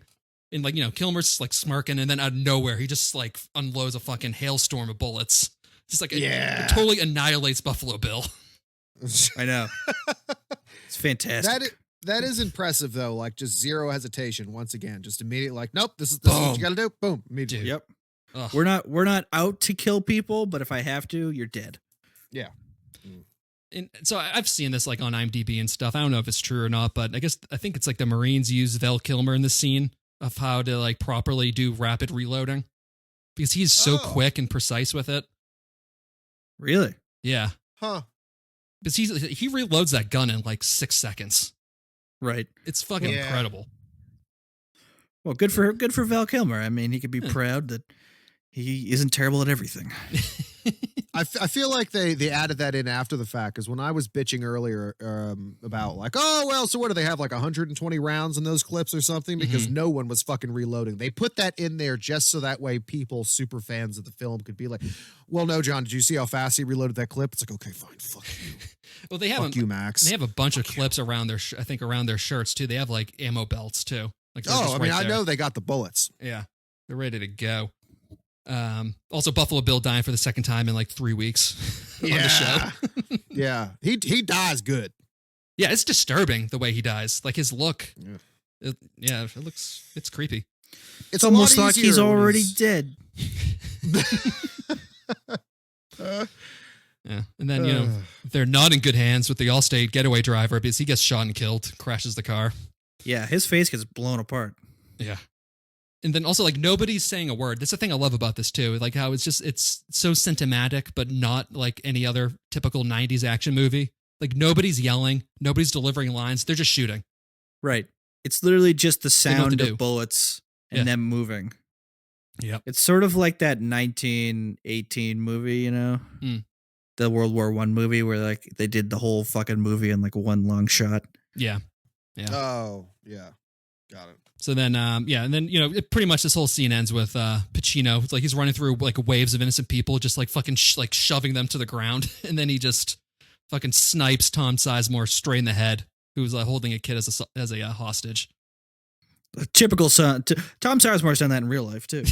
[SPEAKER 1] And like Kilmer's like smirking, and then out of nowhere he just like unloads a fucking hailstorm of bullets. Just like it totally annihilates Buffalo Bill.
[SPEAKER 4] I know. It's fantastic.
[SPEAKER 3] That is impressive though. Like just zero hesitation. Once again, just immediately like, nope, this is what you got to do. Boom, immediately.
[SPEAKER 4] Yep.
[SPEAKER 1] Ugh.
[SPEAKER 4] We're not out to kill people, but if I have to, you're dead.
[SPEAKER 3] Yeah.
[SPEAKER 1] And so I've seen this like on IMDb and stuff. I don't know if it's true or not, but I think it's like the Marines use Val Kilmer in the scene of how to like properly do rapid reloading because he's so quick and precise with it.
[SPEAKER 4] Really?
[SPEAKER 1] Yeah.
[SPEAKER 3] Huh.
[SPEAKER 1] Because he reloads that gun in like 6 seconds.
[SPEAKER 4] Right.
[SPEAKER 1] It's fucking incredible.
[SPEAKER 4] Well, good for Val Kilmer. I mean, he could be proud that he isn't terrible at everything.
[SPEAKER 3] I feel like they added that in after the fact because when I was bitching earlier about like, oh, well, so what do they have like 120 rounds in those clips or something? Because no one was fucking reloading. They put that in there just so that way people, super fans of the film could be like, well, no, John, did you see how fast he reloaded that clip? It's like, okay, fine, fuck you.
[SPEAKER 1] Well, they have
[SPEAKER 3] fuck you, Max.
[SPEAKER 1] They have a bunch of clips around their, I think around their shirts too. They have like ammo belts too. Like
[SPEAKER 3] I know they got the bullets.
[SPEAKER 1] Yeah, they're ready to go. Also Buffalo Bill dying for the second time in like 3 weeks on the show.
[SPEAKER 3] Yeah. He dies good.
[SPEAKER 1] Yeah, it's disturbing the way he dies. Like his look.
[SPEAKER 3] Yeah.
[SPEAKER 1] It's creepy.
[SPEAKER 4] It's almost like he's already dead.
[SPEAKER 1] Yeah. And then, they're not in good hands with the Allstate getaway driver because he gets shot and killed, crashes the car.
[SPEAKER 4] Yeah, his face gets blown apart.
[SPEAKER 1] Yeah. And then also, like, nobody's saying a word. That's the thing I love about this, too. Like, how it's so cinematic, but not like any other typical 90s action movie. Like, nobody's yelling. Nobody's delivering lines. They're just shooting.
[SPEAKER 4] Right. It's literally just the sound
[SPEAKER 1] do.
[SPEAKER 4] of bullets and them moving.
[SPEAKER 1] Yep.
[SPEAKER 4] It's sort of like that 1918 movie, you know? The World War I movie where, like, they did the whole fucking movie in, like, one long shot.
[SPEAKER 1] Yeah.
[SPEAKER 3] Oh, yeah. Got it.
[SPEAKER 1] So then, and then, pretty much this whole scene ends with Pacino. It's like he's running through like waves of innocent people, just like fucking like shoving them to the ground. And then he just fucking snipes Tom Sizemore straight in the head, who's holding a kid as a hostage.
[SPEAKER 4] A typical son. Tom Sizemore's done that in real life, too.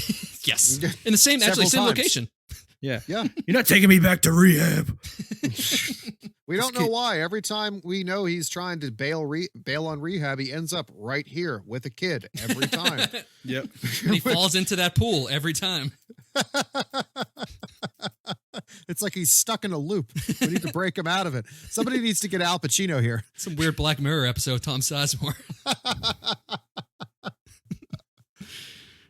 [SPEAKER 1] Yes. In the same
[SPEAKER 3] Times.
[SPEAKER 1] location.
[SPEAKER 4] Yeah.
[SPEAKER 3] Yeah.
[SPEAKER 4] You're not taking me back to rehab.
[SPEAKER 3] We don't know why. Every time we know he's trying to bail on rehab, he ends up right here with a kid every time.
[SPEAKER 4] Yep.
[SPEAKER 1] And he falls into that pool every time.
[SPEAKER 3] It's like he's stuck in a loop. We need to break him out of it. Somebody needs to get Al Pacino here.
[SPEAKER 1] Some weird Black Mirror episode, Tom Sizemore.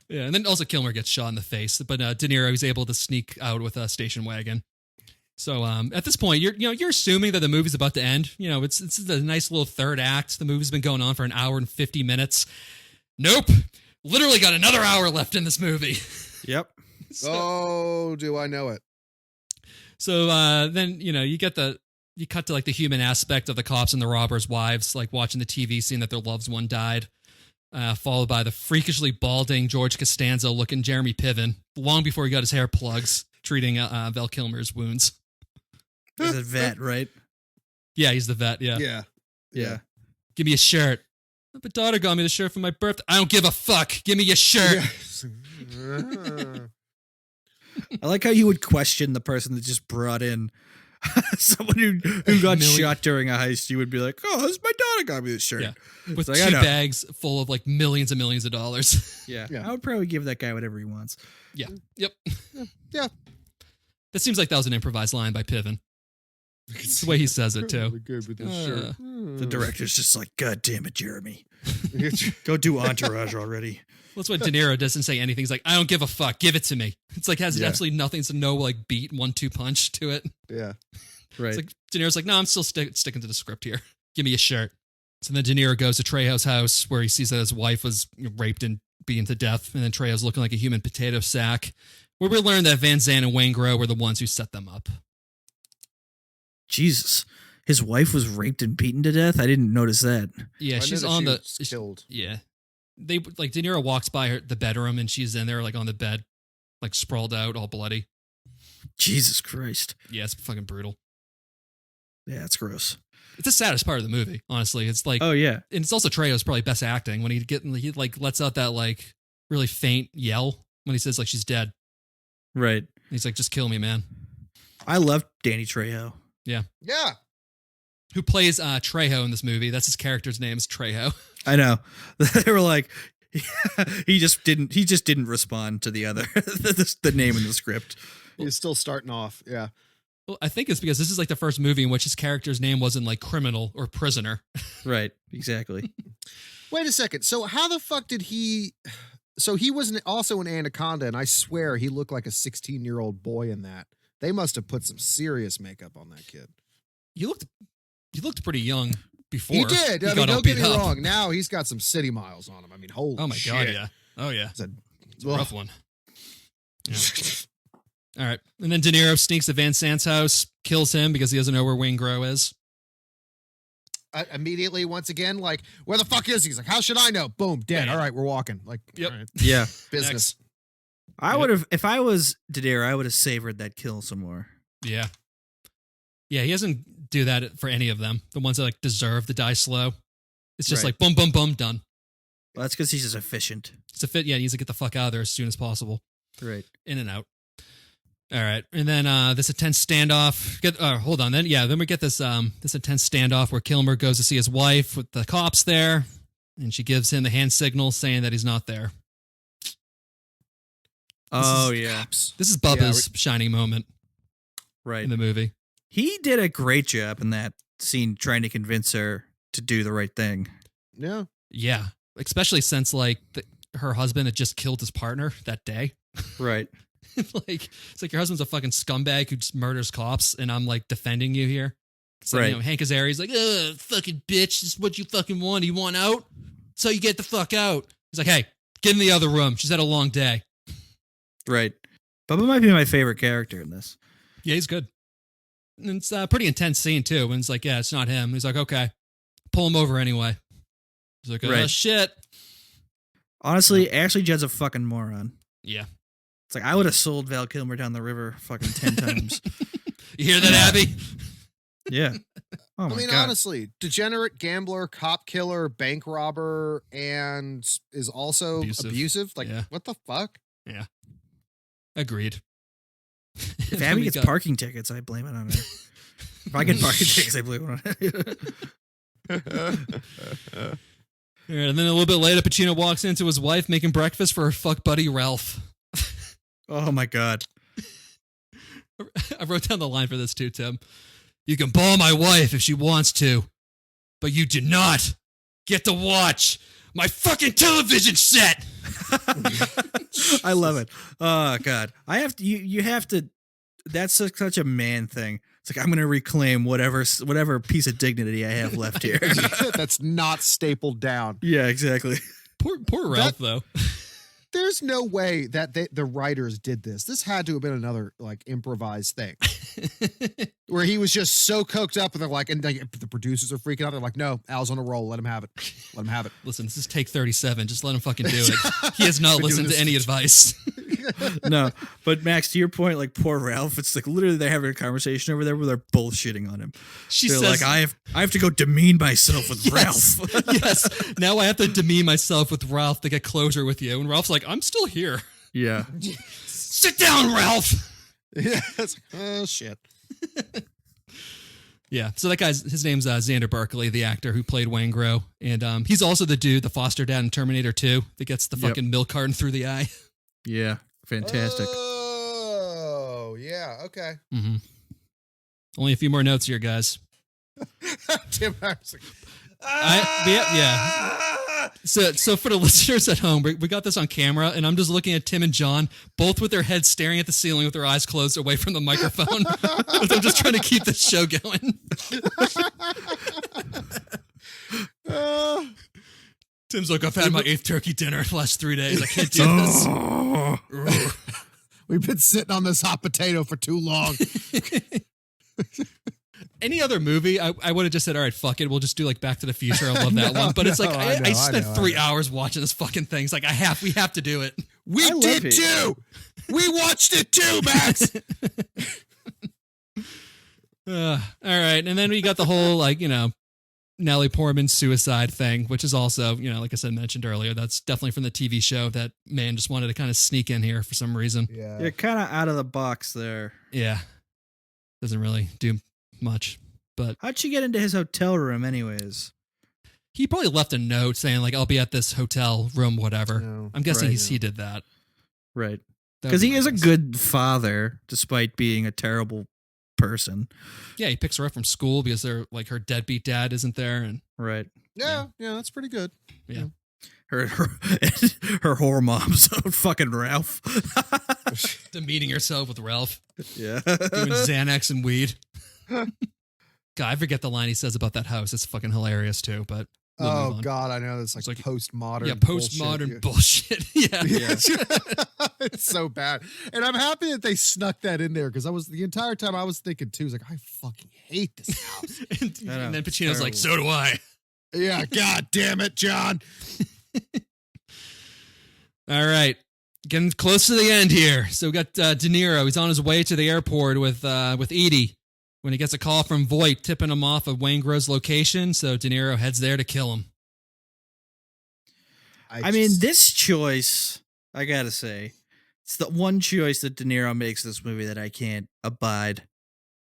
[SPEAKER 1] Yeah, and then also Kilmer gets shot in the face, but De Niro is able to sneak out with a station wagon. So at this point, you're assuming that the movie's about to end. It's a nice little third act. The movie's been going on for an hour and 50 minutes. Nope, literally got another hour left in this movie.
[SPEAKER 4] Yep.
[SPEAKER 3] Do I know it?
[SPEAKER 1] So then you cut to like the human aspect of the cops and the robbers' wives, like watching the TV, seeing that their loved one died. Followed by the freakishly balding George Costanza looking Jeremy Piven, long before he got his hair plugs, treating Val Kilmer's wounds.
[SPEAKER 4] He's a vet, right?
[SPEAKER 1] Yeah, he's the vet, yeah.
[SPEAKER 4] Yeah.
[SPEAKER 1] Give me a shirt. My daughter got me the shirt for my birthday. I don't give a fuck. Give me your shirt.
[SPEAKER 3] Yeah.
[SPEAKER 4] I like how you would question the person that just brought in someone who got shot during a heist. You would be like, "Oh, my daughter got me this shirt."
[SPEAKER 1] Yeah. With
[SPEAKER 4] like,
[SPEAKER 1] 2 bags full of like millions and millions of dollars.
[SPEAKER 4] Yeah. I would probably give that guy whatever he wants.
[SPEAKER 1] Yeah. Yep.
[SPEAKER 3] Yeah.
[SPEAKER 1] That seems like that was an improvised line by Piven. It's the way he says it too.
[SPEAKER 3] Good with this shirt.
[SPEAKER 4] The director's just like, "God damn it, Jeremy. Go do Entourage already."
[SPEAKER 1] That's what De Niro doesn't say anything. He's like, I don't give a fuck. Give it to me. It's like has absolutely nothing. So no like beat 1-2 punch to it.
[SPEAKER 3] Yeah.
[SPEAKER 4] Right.
[SPEAKER 1] It's like De Niro's like, no, I'm still sticking to the script here. Give me a shirt. So then De Niro goes to Trejo's house where he sees that his wife was raped and beaten to death. And then Trejo's looking like a human potato sack. Where we learned that Van Zandt and Waingro were the ones who set them up.
[SPEAKER 4] Jesus. His wife was raped and beaten to death? I didn't notice that.
[SPEAKER 1] Yeah, she's on the...
[SPEAKER 3] killed.
[SPEAKER 1] Yeah. They like De Niro walks by the bedroom and she's in there like on the bed, like sprawled out, all bloody.
[SPEAKER 4] Jesus Christ.
[SPEAKER 1] Yeah, it's fucking brutal.
[SPEAKER 4] Yeah, it's gross.
[SPEAKER 1] It's the saddest part of the movie, honestly. It's like,
[SPEAKER 4] oh yeah,
[SPEAKER 1] and it's also Trejo's probably best acting when he like lets out that like really faint yell when he says like she's dead.
[SPEAKER 4] Right.
[SPEAKER 1] And he's like, just kill me, man.
[SPEAKER 4] I love Danny Trejo.
[SPEAKER 1] Yeah.
[SPEAKER 3] Yeah.
[SPEAKER 1] who plays Trejo in this movie. That's his character's name is Trejo.
[SPEAKER 4] I know. They were like, he just didn't respond to the other the name in the script.
[SPEAKER 3] He's still starting off. Yeah.
[SPEAKER 1] Well, I think it's because this is like the first movie in which his character's name wasn't like criminal or prisoner.
[SPEAKER 4] Right. Exactly.
[SPEAKER 3] Wait a second. So how the fuck did he? So he was also an Anaconda, and I swear he looked like a 16-year-old boy in that. They must have put some serious makeup on that kid.
[SPEAKER 1] He looked pretty young before.
[SPEAKER 3] He did. I mean, don't get me wrong. Now he's got some city miles on him. I mean, holy shit.
[SPEAKER 1] Oh my God, yeah. Oh yeah. It's a rough one. Yeah. All right. And then De Niro sneaks to Van Sant's house, kills him because he doesn't know where Waingro is.
[SPEAKER 3] Immediately, once again, like, where the fuck is he? He's like, how should I know? Boom, dead.
[SPEAKER 1] Yeah.
[SPEAKER 3] All right, we're walking. Like,
[SPEAKER 1] yep.
[SPEAKER 3] all right.
[SPEAKER 4] Yeah.
[SPEAKER 3] Business.
[SPEAKER 4] I would have, if I was De Niro, I would have savored that kill some more.
[SPEAKER 1] Yeah. Yeah, he doesn't do that for any of them. The ones that like deserve to die slow. It's just like boom, boom, boom, done.
[SPEAKER 4] Well, that's because he's just efficient.
[SPEAKER 1] It's a fit. Yeah, he needs to get the fuck out of there as soon as possible.
[SPEAKER 4] Right.
[SPEAKER 1] In and out. All right. And then this intense standoff. Hold on. Then we get this this intense standoff where Kilmer goes to see his wife with the cops there, and she gives him the hand signal saying that he's not there.
[SPEAKER 4] This
[SPEAKER 1] is Bubba's shining moment.
[SPEAKER 4] Right.
[SPEAKER 1] In the movie.
[SPEAKER 4] He did a great job in that scene trying to convince her to do the right thing.
[SPEAKER 3] Yeah.
[SPEAKER 1] Yeah. Especially since like her husband had just killed his partner that day.
[SPEAKER 4] Right.
[SPEAKER 1] Like, it's like your husband's a fucking scumbag who just murders cops, and I'm like defending you here. So,
[SPEAKER 4] right.
[SPEAKER 1] You know, Hank Azaria's like, fucking bitch, this is what you fucking want. You want out? So you get the fuck out. He's like, hey, get in the other room. She's had a long day.
[SPEAKER 4] Right. Bubba might be my favorite character in this.
[SPEAKER 1] Yeah, he's good. And it's a pretty intense scene, too. And it's like, yeah, it's not him. He's like, okay, pull him over anyway. He's like, oh,
[SPEAKER 4] right.
[SPEAKER 1] Shit.
[SPEAKER 4] Honestly, Ashley Judd's a fucking moron.
[SPEAKER 1] Yeah.
[SPEAKER 4] It's like, I would have sold Val Kilmer down the river fucking 10 times.
[SPEAKER 1] You hear that, Abby?
[SPEAKER 4] Yeah. Oh my God.
[SPEAKER 3] Honestly, degenerate, gambler, cop killer, bank robber, and is also abusive. Like, what the fuck?
[SPEAKER 1] Yeah. Agreed.
[SPEAKER 4] If Abby gets parking tickets, I blame it on her. If I get parking tickets, I blame it on her.
[SPEAKER 1] And then a little bit later, Pacino walks into his wife making breakfast for her fuck buddy, Ralph.
[SPEAKER 4] Oh my God.
[SPEAKER 1] I wrote down the line for this too, Tim. You can ball my wife if she wants to, but you do not get to watch my fucking television set.
[SPEAKER 4] I love it. Oh God. You have to, that's such a man thing. It's like, I'm going to reclaim whatever piece of dignity I have left here.
[SPEAKER 3] That's not stapled down.
[SPEAKER 4] Yeah, exactly.
[SPEAKER 1] Poor Ralph, though.
[SPEAKER 3] There's no way that the writers did this. This had to have been another like improvised thing where he was just so coked up, and they're like, and the producers are freaking out. They're like, no, Al's on a roll. Let him have it. Let him have it.
[SPEAKER 1] Listen, this is take 37. Just let him fucking do it. He has not listened to any advice.
[SPEAKER 4] No, but Max, to your point, like poor Ralph, it's like literally they're having a conversation over there where they're bullshitting on him. They're like, I have to go demean myself with
[SPEAKER 1] yes,
[SPEAKER 4] Ralph.
[SPEAKER 1] Yes. Now I have to demean myself with Ralph to get closure with you. And Ralph's like, I'm still here.
[SPEAKER 4] Yeah.
[SPEAKER 1] Sit down, Ralph.
[SPEAKER 3] Yeah. Oh shit.
[SPEAKER 1] Yeah. So that his name's Xander Berkeley, the actor who played Waingro, and he's also the dude, the foster dad in Terminator 2, that gets the fucking milk carton through the eye.
[SPEAKER 4] Yeah. Fantastic.
[SPEAKER 3] Oh yeah. Okay.
[SPEAKER 1] Mm-hmm. Only a few more notes here, guys.
[SPEAKER 3] Tim,
[SPEAKER 1] yeah. So for the listeners at home, we got this on camera, and I'm just looking at Tim and John, both with their heads staring at the ceiling with their eyes closed away from the microphone. I'm just trying to keep this show going. Tim's like, I've had my 8th turkey dinner the last 3 days. I can't do this.
[SPEAKER 3] We've been sitting on this hot potato for too long.
[SPEAKER 1] Any other movie, I would have just said, all right, fuck it. We'll just do like Back to the Future. I love that one. But it's like, I spent 3 hours watching this fucking thing. It's like, we have to do it.
[SPEAKER 3] We did too. We watched it too, Max.
[SPEAKER 1] All right. And then we got the whole, like, Natalie Portman suicide thing, which is also, like I said, mentioned earlier, that's definitely from the TV show that man just wanted to kind of sneak in here for some reason.
[SPEAKER 3] Yeah.
[SPEAKER 4] You're kind of out of the box there.
[SPEAKER 1] Yeah. Doesn't really do much. But
[SPEAKER 4] How'd she get into his hotel room, anyways?
[SPEAKER 1] he probably left a note saying like, "I'll be at this hotel room, whatever."
[SPEAKER 3] No,
[SPEAKER 1] I'm guessing
[SPEAKER 4] right,
[SPEAKER 1] he did that.
[SPEAKER 4] Right.
[SPEAKER 1] That
[SPEAKER 4] Because
[SPEAKER 1] would
[SPEAKER 4] he
[SPEAKER 1] be
[SPEAKER 4] is
[SPEAKER 1] my
[SPEAKER 4] a
[SPEAKER 1] guess.
[SPEAKER 4] good father, despite being a terrible person.
[SPEAKER 1] Yeah, he picks her up from school because they're like her deadbeat dad isn't there, and
[SPEAKER 4] Right.
[SPEAKER 3] yeah, that's pretty good.
[SPEAKER 1] yeah.
[SPEAKER 4] Her her horror mom's fucking Ralph.
[SPEAKER 1] Demeaning herself with Ralph,
[SPEAKER 4] Yeah.
[SPEAKER 1] doing Xanax and weed. God, I forget the line he says about that house. It's fucking hilarious too. But we'll move
[SPEAKER 3] Oh
[SPEAKER 1] on.
[SPEAKER 3] God, I know that's
[SPEAKER 1] It's
[SPEAKER 3] like
[SPEAKER 1] like-
[SPEAKER 3] postmodern.
[SPEAKER 1] Yeah, postmodern bullshit. Yeah.
[SPEAKER 3] It's so bad, and I'm happy that they snuck that in there because the entire time I was thinking too, I was like, I fucking hate this house.
[SPEAKER 1] and then Pacino's like,
[SPEAKER 4] terrible.
[SPEAKER 1] "So do I."
[SPEAKER 3] Yeah, God damn it, John.
[SPEAKER 1] All right, getting close to the end here. So we got De Niro. He's on his way to the airport with Edie when he gets a call from Voight tipping him off of Waingro's location. So De Niro heads there to kill him.
[SPEAKER 4] I mean, this choice, I gotta say, it's the one choice that De Niro makes in this movie that I can't abide.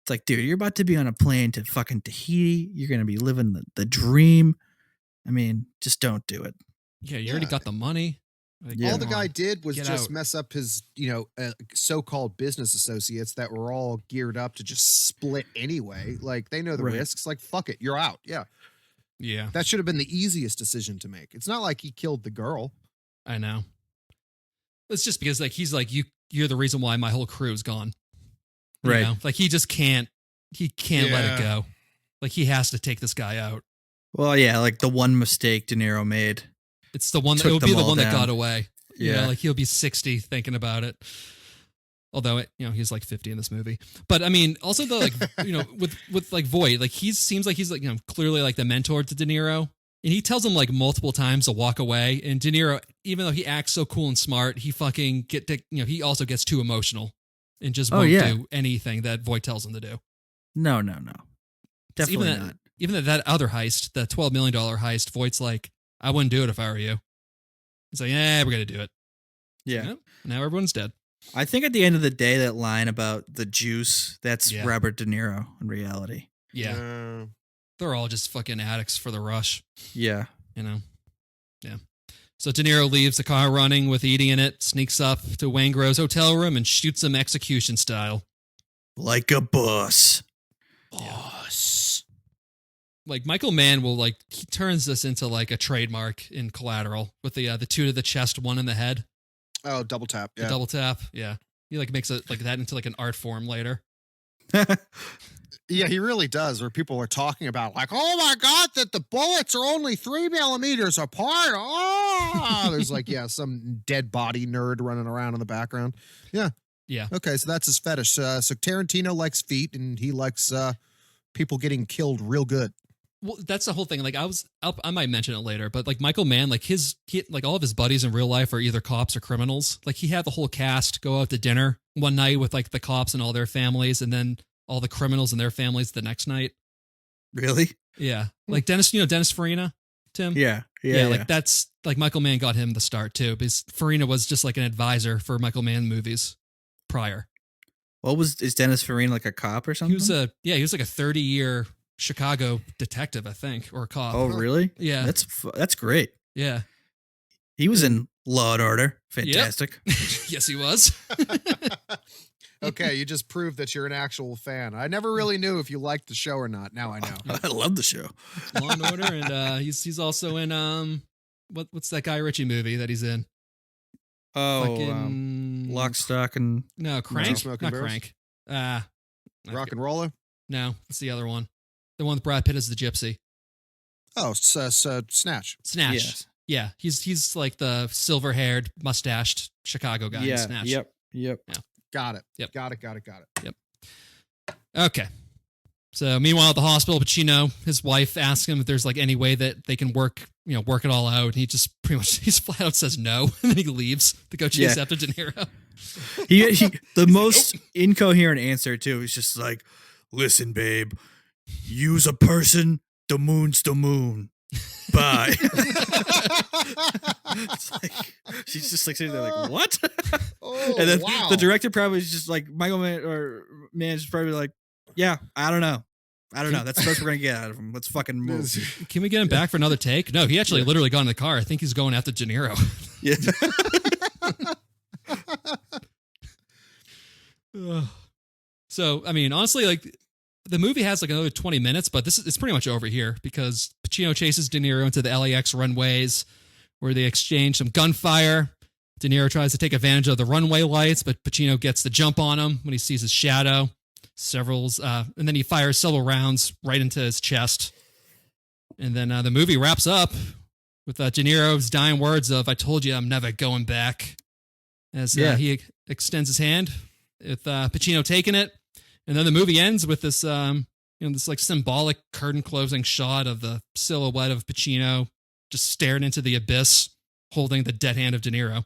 [SPEAKER 4] It's like, dude, you're about to be on a plane to fucking Tahiti. You're gonna be living the dream. I mean, just don't do it.
[SPEAKER 1] Yeah, you already got the money. Like,
[SPEAKER 4] Yeah.
[SPEAKER 3] all the
[SPEAKER 1] come
[SPEAKER 3] guy
[SPEAKER 1] on.
[SPEAKER 3] did was
[SPEAKER 1] Get
[SPEAKER 3] just
[SPEAKER 1] out.
[SPEAKER 3] mess up his, so-called business associates that were all geared up to just split anyway. Like they know the
[SPEAKER 4] Right.
[SPEAKER 3] risks. Like fuck it, you're out. Yeah,
[SPEAKER 1] Yeah,
[SPEAKER 3] that should have been the easiest decision to make. It's not like he killed the girl.
[SPEAKER 1] I know. It's just because like he's like you're the reason why my whole crew is gone. You
[SPEAKER 4] Right.
[SPEAKER 1] know? Like he just can't. He can't let it
[SPEAKER 3] Yeah.
[SPEAKER 1] go. Like he has to take this guy out.
[SPEAKER 4] Well, yeah, like the one mistake De Niro made.
[SPEAKER 1] It's the one that
[SPEAKER 4] Took
[SPEAKER 1] it would be
[SPEAKER 4] them
[SPEAKER 1] the
[SPEAKER 4] all
[SPEAKER 1] one that
[SPEAKER 4] down.
[SPEAKER 1] got away. You know,
[SPEAKER 4] Yeah.
[SPEAKER 1] like he'll be 60 thinking about it. Although he's like 50 in this movie. But I mean, also the like with like Voight, like he seems like he's like clearly like the mentor to De Niro, and he tells him like multiple times to walk away. And De Niro, even though he acts so cool and smart, he fucking he also gets too emotional and just
[SPEAKER 4] Oh,
[SPEAKER 1] won't
[SPEAKER 4] yeah.
[SPEAKER 1] do anything that Voight tells him to do.
[SPEAKER 4] No. Definitely
[SPEAKER 1] even
[SPEAKER 4] not.
[SPEAKER 1] Even that other heist, the $12 million heist, Voight's like, I wouldn't do it if I were you. He's like, yeah, we're gonna do it.
[SPEAKER 4] Yeah.
[SPEAKER 1] Yep. Now everyone's dead.
[SPEAKER 4] I think at the end of the day, that line about the juice, that's
[SPEAKER 1] Yeah.
[SPEAKER 4] Robert De Niro in reality.
[SPEAKER 1] Yeah. They're all just fucking addicts for the rush,
[SPEAKER 4] Yeah.
[SPEAKER 1] you know? Yeah. So De Niro leaves the car running with Edie in it, sneaks up to Waingro's hotel room and shoots him execution style.
[SPEAKER 4] Like a boss.
[SPEAKER 3] Boss.
[SPEAKER 1] Like Michael Mann will he turns this into like a trademark in Collateral with the two to the chest, one in the head,
[SPEAKER 3] Oh, double tap.
[SPEAKER 1] the
[SPEAKER 3] Yeah.
[SPEAKER 1] double tap. Yeah. He makes it like that into like an art form later.
[SPEAKER 3] Yeah, he really does. Where people are talking about like, oh my God, that the bullets are only 3 millimeters apart. Oh, there's like, some dead body nerd running around in the background. Yeah.
[SPEAKER 1] Yeah.
[SPEAKER 3] Okay, so that's his fetish. So Tarantino likes feet, and he likes people getting killed real good.
[SPEAKER 1] Well, that's the whole thing. Like I might mention it later, but like Michael Mann, like all of his buddies in real life are either cops or criminals. Like he had the whole cast go out to dinner one night with like the cops and all their families, and then all the criminals and their families the next night.
[SPEAKER 4] Really?
[SPEAKER 1] Yeah, like Dennis, Dennis Farina, Tim.
[SPEAKER 4] Yeah.
[SPEAKER 1] Like that's like Michael Mann got him the start too, because Farina was just like an advisor for Michael Mann movies prior.
[SPEAKER 4] Is Dennis Farina like a cop or something?
[SPEAKER 1] He was like a 30-year Chicago detective, I think, or a cop.
[SPEAKER 4] Oh, really?
[SPEAKER 1] Yeah.
[SPEAKER 4] That's great.
[SPEAKER 1] Yeah.
[SPEAKER 4] He was in Law and Order. Fantastic.
[SPEAKER 1] Yes, he was.
[SPEAKER 3] Okay, you just proved that you're an actual fan. I never really knew if you liked the show or not. Now I know.
[SPEAKER 4] I love the show.
[SPEAKER 1] Law and Order, and he's also in what's that Guy Ritchie movie that he's in?
[SPEAKER 4] Oh,
[SPEAKER 1] Fucking
[SPEAKER 4] Lock, Stock, and
[SPEAKER 1] no, Crank,
[SPEAKER 3] Smoking
[SPEAKER 1] not
[SPEAKER 3] Barrels?
[SPEAKER 1] Crank.
[SPEAKER 3] Rock and Roller.
[SPEAKER 1] No, it's the other one. The one with Brad Pitt as the gypsy.
[SPEAKER 3] Oh, Snatch.
[SPEAKER 1] Snatch.
[SPEAKER 4] Yes.
[SPEAKER 1] Yeah, he's like the silver-haired, mustached Chicago guy in Snatch.
[SPEAKER 4] Yep.
[SPEAKER 3] Got it.
[SPEAKER 1] Yep.
[SPEAKER 3] Got it.
[SPEAKER 1] Okay. So meanwhile at the hospital, Pacino, his wife, asks him if there's like any way that they can work it all out. And he just pretty much, he's flat out says no. And then he leaves to go chase
[SPEAKER 4] Yeah.
[SPEAKER 1] after De Niro.
[SPEAKER 4] He the most incoherent answer too. He's just like, listen, babe, use a person. The moon's the moon. Bye. It's like, she's just like sitting there like, what?
[SPEAKER 3] Oh,
[SPEAKER 4] And then
[SPEAKER 3] wow.
[SPEAKER 4] the director probably is just like, Michael Mann or Mann's probably like, yeah, I don't know. I don't know. That's the best we're gonna get out of him. Let's fucking move.
[SPEAKER 1] Can we get him back for another take? No, he actually literally got in the car. I think he's going after De Niro.
[SPEAKER 4] Yeah.
[SPEAKER 1] So, I mean, honestly, like the movie has like another 20 minutes, but it's pretty much over here because Pacino chases De Niro into the LAX runways where they exchange some gunfire. De Niro tries to take advantage of the runway lights, but Pacino gets the jump on him when he sees his shadow. And then he fires several rounds right into his chest. And then the movie wraps up with De Niro's dying words of, "I told you I'm never going back," as he extends his hand with Pacino taking it. And then the movie ends with this, this like symbolic curtain closing shot of the silhouette of Pacino just staring into the abyss, holding the dead hand of De Niro.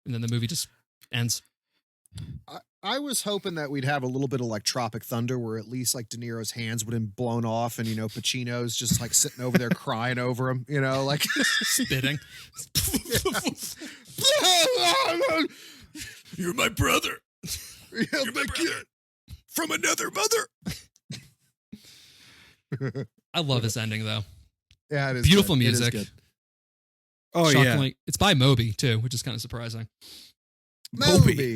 [SPEAKER 1] And then the movie just ends.
[SPEAKER 3] I was hoping that we'd have a little bit of like Tropic Thunder where at least like De Niro's hands would have been blown off and, Pacino's just like sitting over there crying over him, like
[SPEAKER 1] spitting. You're my brother.
[SPEAKER 3] You're my kid from another mother.
[SPEAKER 1] I love this ending though.
[SPEAKER 3] Yeah, it is
[SPEAKER 1] beautiful
[SPEAKER 3] good.
[SPEAKER 1] music.
[SPEAKER 3] It is good.
[SPEAKER 4] Oh,
[SPEAKER 1] shockingly, it's by Moby too, which is kind of surprising.
[SPEAKER 3] Moby.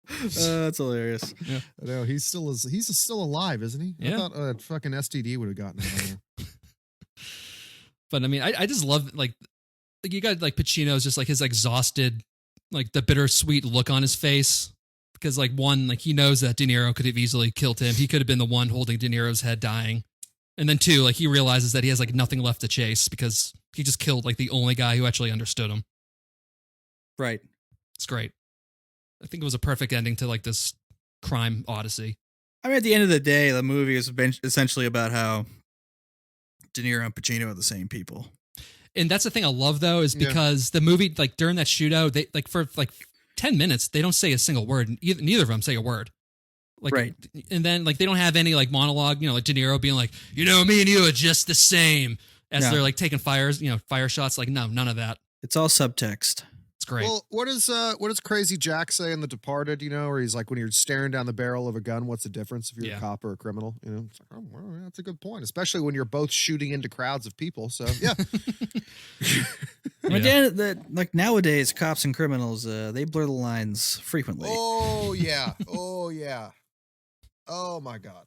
[SPEAKER 4] That's hilarious.
[SPEAKER 1] Yeah.
[SPEAKER 3] I know he's still alive, isn't he?
[SPEAKER 1] Yeah.
[SPEAKER 3] I thought fucking STD would have gotten him.
[SPEAKER 1] But I mean, I just love like you got like Pacino's just like his exhausted, like the bittersweet look on his face because like one, like he knows that De Niro could have easily killed him. He could have been the one holding De Niro's head dying. And then two, like he realizes that he has like nothing left to chase because he just killed like the only guy who actually understood him.
[SPEAKER 4] Right.
[SPEAKER 1] It's great. I think it was a perfect ending to like this crime odyssey.
[SPEAKER 4] I mean, at the end of the day, the movie is essentially about how De Niro and Pacino are the same people.
[SPEAKER 1] And that's the thing I love though, is because the movie, like during that shootout, they like for like 10 minutes, they don't say a single word. Neither of them say a word. Like,
[SPEAKER 4] right.
[SPEAKER 1] And then like they don't have any like monologue, like De Niro being like, me and you are just the same as they're like taking fire shots. Like, no, none of that.
[SPEAKER 4] It's all subtext.
[SPEAKER 1] It's great.
[SPEAKER 3] Well, what does Crazy Jack say in The Departed, where he's like, when you're staring down the barrel of a gun, what's the difference if you're a cop or a criminal? It's like, oh, well, that's a good point, especially when you're both shooting into crowds of people. So, yeah.
[SPEAKER 4] Like nowadays, cops and criminals, they blur the lines frequently.
[SPEAKER 3] Oh, yeah. Oh, yeah. Oh, my God.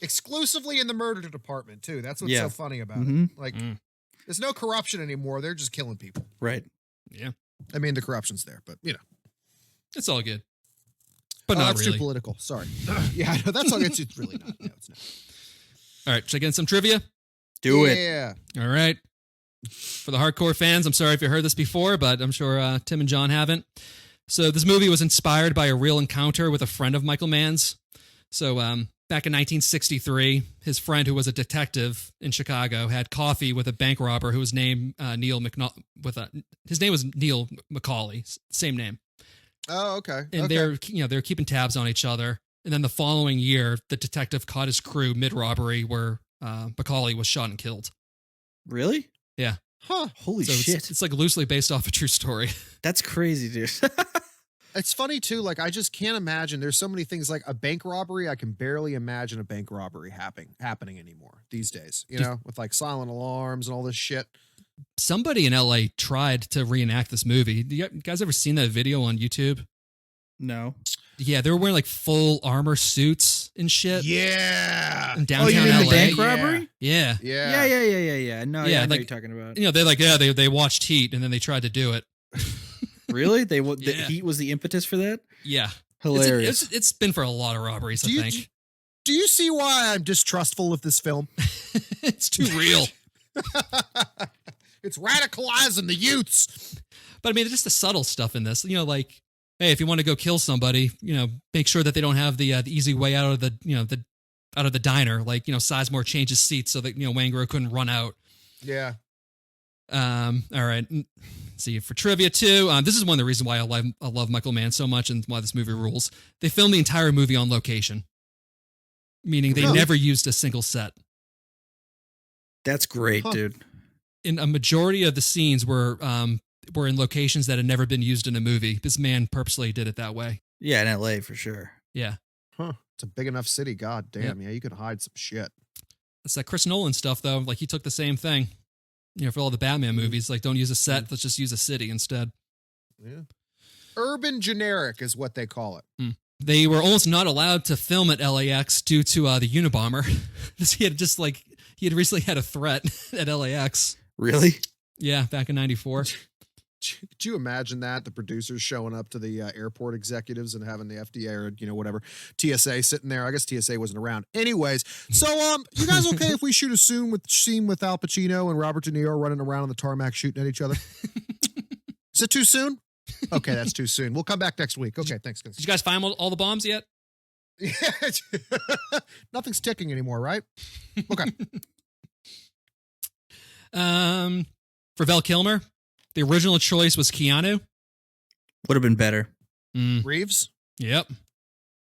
[SPEAKER 3] Exclusively in the murder department, too. That's what's so funny about it. Like, there's no corruption anymore. They're just killing people.
[SPEAKER 4] Right.
[SPEAKER 1] Yeah.
[SPEAKER 3] I mean, the corruption's there, but,
[SPEAKER 1] It's all good. But not
[SPEAKER 3] it's
[SPEAKER 1] really.
[SPEAKER 3] too political. Sorry. Yeah, no, that's all. It's really not. No, it's not.
[SPEAKER 1] All right. Should I get in some trivia?
[SPEAKER 4] Do it.
[SPEAKER 3] Yeah.
[SPEAKER 1] All right. For the hardcore fans, I'm sorry if you heard this before, but I'm sure Tim and John haven't. So this movie was inspired by a real encounter with a friend of Michael Mann's. So back in 1963, his friend, who was a detective in Chicago, had coffee with a bank robber who was named his name was Neil McCauley, same name.
[SPEAKER 3] Oh, okay.
[SPEAKER 1] And they're keeping tabs on each other. And then the following year, the detective caught his crew mid-robbery where McCauley was shot and killed.
[SPEAKER 4] Really?
[SPEAKER 1] Yeah.
[SPEAKER 3] Huh.
[SPEAKER 4] Holy shit.
[SPEAKER 1] It's like loosely based off a true story.
[SPEAKER 4] That's crazy, dude.
[SPEAKER 3] It's funny too. Like, I just can't imagine. There's so many things like a bank robbery. I can barely imagine a bank robbery happening anymore these days, with like silent alarms and all this shit.
[SPEAKER 1] Somebody in LA tried to reenact this movie. You guys ever seen that video on YouTube?
[SPEAKER 4] No.
[SPEAKER 1] Yeah, they were wearing like full armor suits and shit.
[SPEAKER 3] Yeah.
[SPEAKER 1] In downtown
[SPEAKER 4] you mean
[SPEAKER 1] LA.
[SPEAKER 4] the bank robbery?
[SPEAKER 1] Yeah.
[SPEAKER 3] Yeah.
[SPEAKER 4] No,
[SPEAKER 1] Yeah,
[SPEAKER 4] I know
[SPEAKER 1] like-
[SPEAKER 4] what you're talking about.
[SPEAKER 1] They're like, they watched Heat and then they tried to do it.
[SPEAKER 4] Really? The
[SPEAKER 1] Yeah.
[SPEAKER 4] heat was the impetus for that?
[SPEAKER 1] Yeah.
[SPEAKER 4] Hilarious.
[SPEAKER 1] It's been for a lot of robberies, I think.
[SPEAKER 3] Do you see why I'm distrustful of this film?
[SPEAKER 1] It's too real.
[SPEAKER 3] It's radicalizing the youths.
[SPEAKER 1] But I mean, just the subtle stuff in this, like, hey, if you want to go kill somebody, make sure that they don't have the easy way out of out of the diner. Like, Sizemore changes seats so that, Wangro couldn't run out.
[SPEAKER 3] Yeah.
[SPEAKER 1] All right. See, for trivia too, this is one of the reasons why I love Michael Mann so much and why this movie rules. They filmed the entire movie on location, meaning they
[SPEAKER 3] Really?
[SPEAKER 1] never used a single set.
[SPEAKER 4] That's great, dude.
[SPEAKER 1] In a majority of the scenes were in locations that had never been used in a movie. This man purposely did it that way.
[SPEAKER 4] Yeah, in LA for sure.
[SPEAKER 1] Yeah.
[SPEAKER 3] Huh. It's a big enough city. God damn. Yeah, you could hide some shit.
[SPEAKER 1] It's that Chris Nolan stuff, though. Like, he took the same thing, for all the Batman movies. Like, don't use a set. Let's just use a city instead.
[SPEAKER 3] Yeah. Urban generic is what they call it.
[SPEAKER 1] They were almost not allowed to film at LAX due to the Unabomber. He had recently had a threat at LAX.
[SPEAKER 4] Really?
[SPEAKER 1] Yeah, back in 94.
[SPEAKER 3] Could you imagine that? The producers showing up to the airport executives and having the FDA or, whatever, TSA sitting there. I guess TSA wasn't around. Anyways, so you guys okay if we shoot a scene with Al Pacino and Robert De Niro running around on the tarmac shooting at each other? Is it too soon? Okay, that's too soon. We'll come back next week. Okay, thanks, guys.
[SPEAKER 1] Did you guys find all the bombs yet?
[SPEAKER 3] Yeah. Nothing's ticking anymore, right? Okay.
[SPEAKER 1] For Val Kilmer, the original choice was Keanu.
[SPEAKER 4] Would have been better.
[SPEAKER 3] Reeves?
[SPEAKER 1] Yep.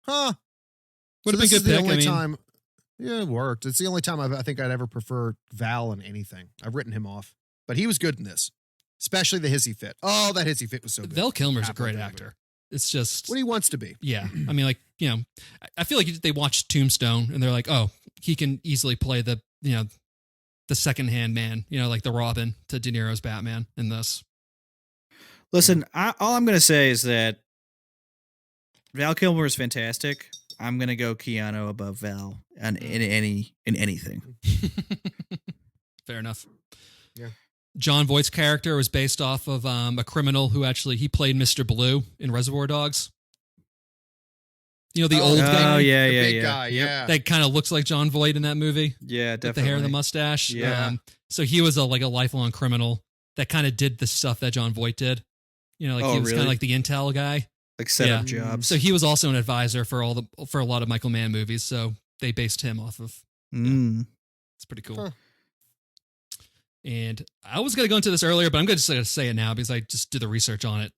[SPEAKER 3] Huh.
[SPEAKER 1] Would have been good
[SPEAKER 3] the
[SPEAKER 1] pick.
[SPEAKER 3] only time. Yeah, it worked. It's the only time I think I'd ever prefer Val in anything. I've written him off, but he was good in this, especially the hissy fit. Oh, that hissy fit was so good.
[SPEAKER 1] Val Kilmer's a great actor. It's just
[SPEAKER 3] what he wants to be.
[SPEAKER 1] Yeah, I mean, I feel like they watched Tombstone and they're like, oh, he can easily play the second-hand man, like the Robin to De Niro's Batman in this.
[SPEAKER 4] Listen, all I'm going to say is that Val Kilmer is fantastic. I'm going to go Keanu above Val in anything.
[SPEAKER 1] Fair enough.
[SPEAKER 3] Yeah.
[SPEAKER 1] John Voight's character was based off of a criminal who he played Mr. Blue in Reservoir Dogs. The old guy.
[SPEAKER 4] Oh, yeah,
[SPEAKER 3] big guy, yeah.
[SPEAKER 1] That kind of looks like John Voight in that movie.
[SPEAKER 4] Yeah, definitely.
[SPEAKER 1] With the hair and the mustache.
[SPEAKER 4] Yeah.
[SPEAKER 1] So he was a lifelong criminal that kind of did the stuff that John Voight did. He was
[SPEAKER 4] really?
[SPEAKER 1] kind of like the intel guy.
[SPEAKER 4] Like set up jobs.
[SPEAKER 1] So he was also an advisor for a lot of Michael Mann movies. So they based him off of. Yeah. It's pretty cool.
[SPEAKER 3] Huh.
[SPEAKER 1] And I was going to go into this earlier, but I'm going to say it now because I just did the research on it.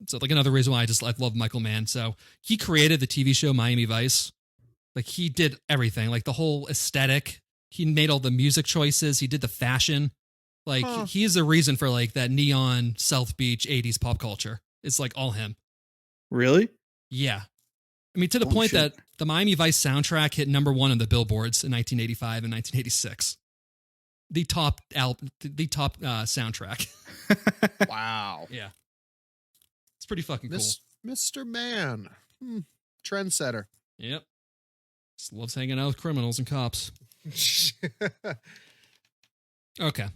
[SPEAKER 1] So another reason why I love Michael Mann. So he created the TV show Miami Vice. He did everything, the whole aesthetic. He made all the music choices. He did the fashion. He is the reason for that neon South Beach 80s pop culture. It's all him.
[SPEAKER 4] Really?
[SPEAKER 1] Yeah. I mean, to the point that the Miami Vice soundtrack hit #1 on the billboards in 1985 and 1986. The top soundtrack.
[SPEAKER 3] Wow.
[SPEAKER 1] Yeah. It's pretty fucking cool.
[SPEAKER 3] Mr. Mann. Trendsetter.
[SPEAKER 1] Yep. Just loves hanging out with criminals and cops. Okay.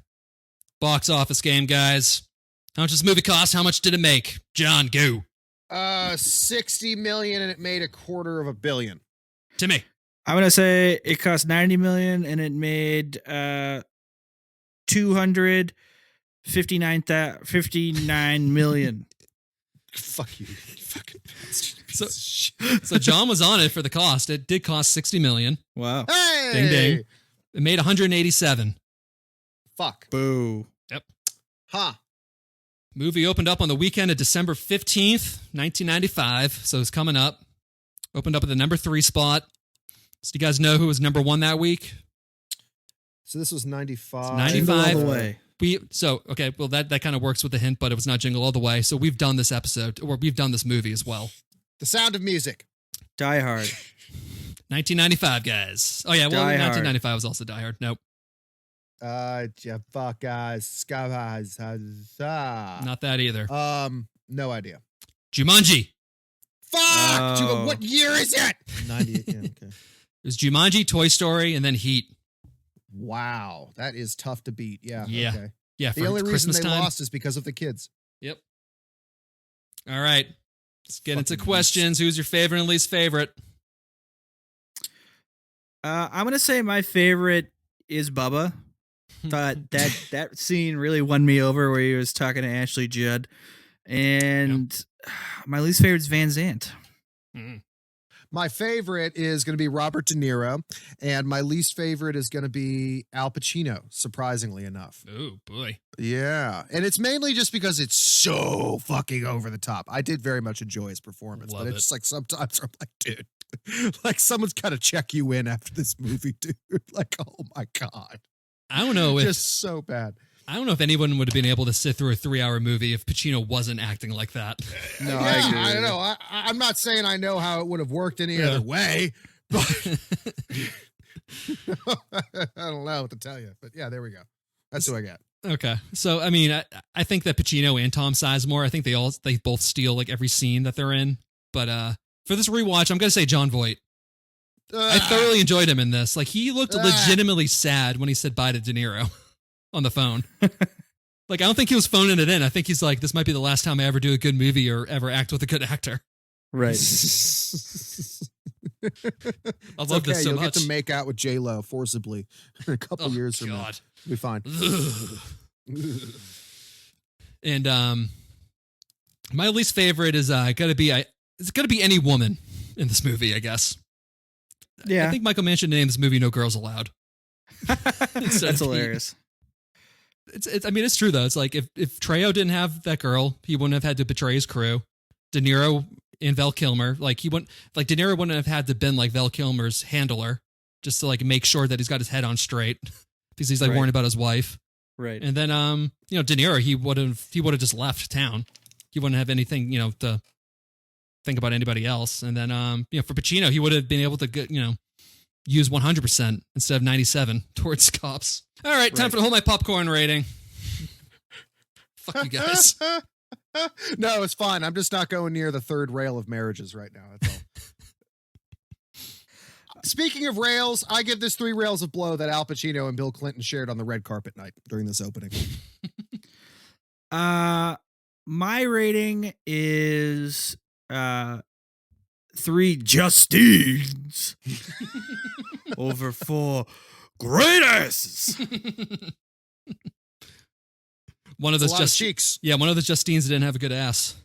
[SPEAKER 1] Box office game, guys. How much does this movie cost? How much did it make? John, go.
[SPEAKER 3] 60 million and it made $250 million.
[SPEAKER 1] To me.
[SPEAKER 4] I'm gonna say it cost 90 million and it made 259 million.
[SPEAKER 3] Fuck you fucking bastard.
[SPEAKER 1] So John was on it for the cost. It did cost 60 million.
[SPEAKER 4] Wow.
[SPEAKER 3] Hey!
[SPEAKER 1] Ding ding. It made 187.
[SPEAKER 3] Fuck.
[SPEAKER 4] Boo.
[SPEAKER 1] Yep.
[SPEAKER 3] Huh.
[SPEAKER 1] Movie opened up on the weekend of December 15th, 1995. So it's coming up. Opened up at the number 3 spot. So do you guys know who was number 1 that week?
[SPEAKER 3] So this was 95.
[SPEAKER 1] 95.
[SPEAKER 4] All the way.
[SPEAKER 1] That kind of works with the hint, but it was not Jingle All the Way. So we've done this episode, or we've done this movie as well.
[SPEAKER 3] The Sound of Music.
[SPEAKER 4] Die Hard.
[SPEAKER 1] 1995, guys. Oh yeah, well,
[SPEAKER 4] Die
[SPEAKER 1] 1995 was also Die Hard. Nope.
[SPEAKER 3] Fuck guys,
[SPEAKER 1] Not that either.
[SPEAKER 3] No idea.
[SPEAKER 1] Jumanji.
[SPEAKER 3] Fuck! What year is it? 98. Yeah, okay.
[SPEAKER 1] It was Jumanji, Toy Story, and then Heat.
[SPEAKER 3] Wow, that is tough to beat. Yeah.
[SPEAKER 1] Yeah.
[SPEAKER 3] Okay.
[SPEAKER 1] Yeah.
[SPEAKER 3] The only
[SPEAKER 1] Christmas
[SPEAKER 3] reason they
[SPEAKER 1] time.
[SPEAKER 3] lost is because of the kids.
[SPEAKER 1] Yep. All right. Let's get into
[SPEAKER 3] Fucking
[SPEAKER 1] questions. Who's your favorite and least favorite?
[SPEAKER 4] I'm gonna say my favorite is Bubba. Thought that scene really won me over where he was talking to Ashley Judd, and my least favorite is Van Zandt.
[SPEAKER 1] Mm.
[SPEAKER 3] My favorite is going to be Robert De Niro, and my least favorite is going to be Al Pacino, surprisingly enough.
[SPEAKER 1] Oh, boy.
[SPEAKER 3] Yeah, and it's mainly just because it's so fucking over the top. I did very much enjoy his performance,
[SPEAKER 1] Love
[SPEAKER 3] but
[SPEAKER 1] it.
[SPEAKER 3] it's sometimes I'm like, dude, someone's got to check you in after this movie, dude. Oh my God.
[SPEAKER 1] I don't know if
[SPEAKER 3] Just so bad.
[SPEAKER 1] I don't know if anyone would have been able to sit through a 3-hour movie if Pacino wasn't acting like that.
[SPEAKER 4] No,
[SPEAKER 3] Yeah,
[SPEAKER 4] I agree.
[SPEAKER 3] I don't know. I'm not saying I know how it would have worked any other way, but I don't know what to tell you, but yeah, there we go. That's who I got.
[SPEAKER 1] Okay. So, I mean, I think that Pacino and Tom Sizemore, I think they both steal like every scene that they're in. But for this rewatch, I'm going to say John Voight. I thoroughly enjoyed him in this. Like, he looked legitimately sad when he said bye to De Niro on the phone. Like, I don't think he was phoning it in. I think he's like, this might be the last time I ever do a good movie or ever act with a good actor.
[SPEAKER 4] Right.
[SPEAKER 1] I love this so
[SPEAKER 3] you'll
[SPEAKER 1] much.
[SPEAKER 3] get to make out with J-Lo forcibly in a couple years from now. It'll be fine.
[SPEAKER 1] And my least favorite is it's gotta be any woman in this movie, I guess.
[SPEAKER 4] Yeah.
[SPEAKER 1] I think Michael Mann should name this movie No Girls Allowed.
[SPEAKER 4] That's hilarious.
[SPEAKER 1] I mean, it's true though. It's like if Trejo didn't have that girl, he wouldn't have had to betray his crew. De Niro and Val Kilmer, like De Niro wouldn't have had to been like Val Kilmer's handler just to like make sure that he's got his head on straight because he's like worrying about his wife.
[SPEAKER 4] Right.
[SPEAKER 1] And then De Niro, he would have just left town. He wouldn't have anything, to think about anybody else. And then for Pacino, he would have been able to get, use 100% instead of 97 towards cops. All right, time for the Hold My Popcorn rating. Fuck you guys.
[SPEAKER 3] No, it's fine. I'm just not going near the third rail of marriages right now. That's all. Speaking of rails, I give this 3 rails of blow that Al Pacino and Bill Clinton shared on the red carpet night during this opening.
[SPEAKER 4] My rating is 3 Justines over 4 great asses.
[SPEAKER 1] One of those
[SPEAKER 3] cheeks.
[SPEAKER 1] Yeah, one of the Justines didn't have a good ass.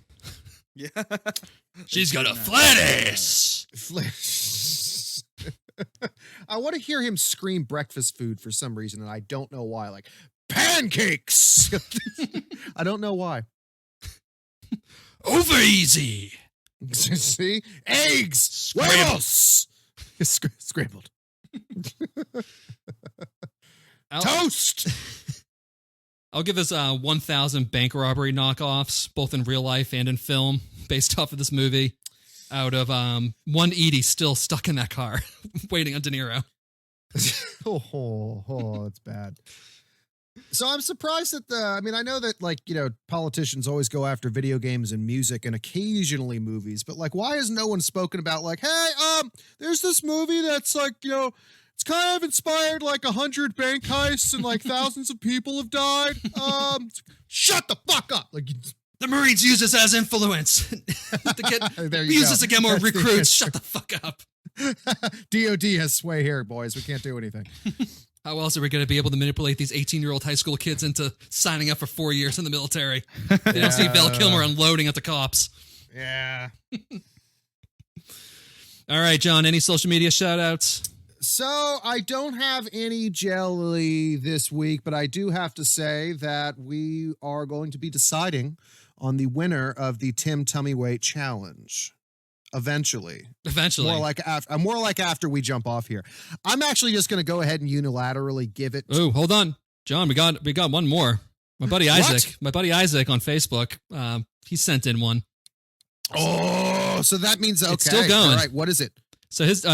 [SPEAKER 4] Yeah.
[SPEAKER 1] She's got a flat ass.
[SPEAKER 3] I want to hear him scream breakfast food for some reason, and I don't know why. Like, pancakes! I don't know why.
[SPEAKER 1] Over easy.
[SPEAKER 3] See? Eggs! Huevos! Scrambled. Toast!
[SPEAKER 1] I'll give us 1,000 bank robbery knockoffs, both in real life and in film, based off of this movie. Out of one Edie still stuck in that car, waiting on De Niro.
[SPEAKER 3] That's bad. So I'm surprised that I know that politicians always go after video games and music and occasionally movies, but like, why has no one spoken about like, hey, there's this movie that's like, it's kind of inspired like 100 bank heists and like thousands of people have died. Shut the fuck up. Like,
[SPEAKER 1] the Marines use this as influence use this to get more recruits. Shut the fuck up.
[SPEAKER 3] DOD has sway here, boys. We can't do anything.
[SPEAKER 1] How else are we going to be able to manipulate these 18-year-old high school kids into signing up for 4 years in the military? They don't see Val Kilmer unloading at the cops.
[SPEAKER 3] Yeah.
[SPEAKER 1] All right, John, any social media shout-outs?
[SPEAKER 3] So I don't have any jelly this week, but I do have to say that we are going to be deciding on the winner of the Tim Tummyweight Challenge. Eventually. More like after we jump off here. I'm actually just going to go ahead and unilaterally give it.
[SPEAKER 1] Oh, hold on, John. We got one more. My buddy Isaac. My buddy Isaac on Facebook. He sent in one.
[SPEAKER 3] Oh, so that means okay.
[SPEAKER 1] It's still going.
[SPEAKER 3] All right, what is it?
[SPEAKER 1] So his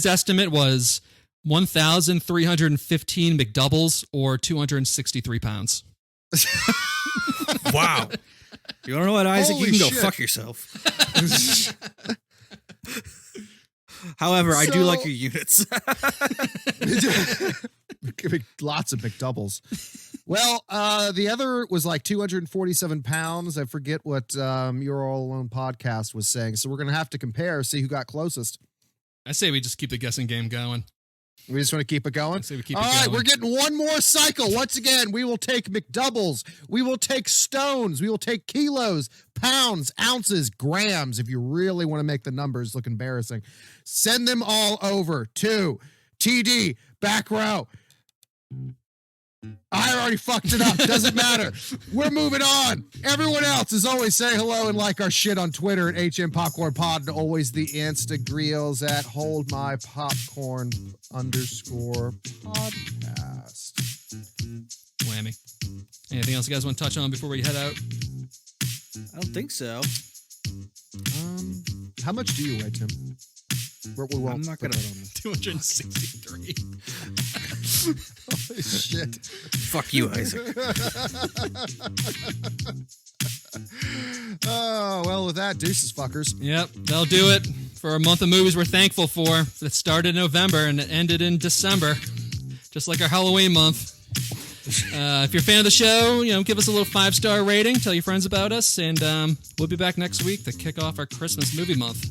[SPEAKER 1] estimate was 1,315 McDoubles or 263 pounds.
[SPEAKER 4] Wow. You don't know what, Isaac?
[SPEAKER 3] Holy
[SPEAKER 4] you can
[SPEAKER 3] shit.
[SPEAKER 4] go fuck yourself. However, I do like your units.
[SPEAKER 3] Lots of McDoubles. Well, the other was like 247 pounds. I forget what Your All Alone podcast was saying. So we're going to have to compare, see who got closest.
[SPEAKER 1] I say we just keep the guessing game going.
[SPEAKER 3] We just want to keep it going?
[SPEAKER 1] I say we keep
[SPEAKER 3] All
[SPEAKER 1] it
[SPEAKER 3] right,
[SPEAKER 1] going.
[SPEAKER 3] we're getting one more cycle. Once again, we will take McDoubles. We will take stones. We will take kilos, pounds, ounces, grams. If you really want to make the numbers look embarrassing, send them all over to TD back row. I already fucked it up. Doesn't matter. We're moving on. Everyone else, as always, say hello and like our shit on Twitter at HM Popcorn Pod, and always the Instagreels at Hold My Popcorn _podcast.
[SPEAKER 1] Whammy. Anything else you guys want to touch on before we head out?
[SPEAKER 4] I don't think so.
[SPEAKER 3] How much do you weigh, Tim? We won't
[SPEAKER 4] I'm not
[SPEAKER 3] put
[SPEAKER 4] gonna-
[SPEAKER 3] that on this.
[SPEAKER 1] 263.
[SPEAKER 3] Holy shit.
[SPEAKER 4] Fuck you, Isaac.
[SPEAKER 3] Oh, well, with that, deuces, fuckers.
[SPEAKER 1] Yep, that'll do it for a month of movies we're thankful for. That started in November and it ended in December, just like our Halloween month. If you're a fan of the show, give us a little 5-star rating, tell your friends about us, and we'll be back next week to kick off our Christmas movie month.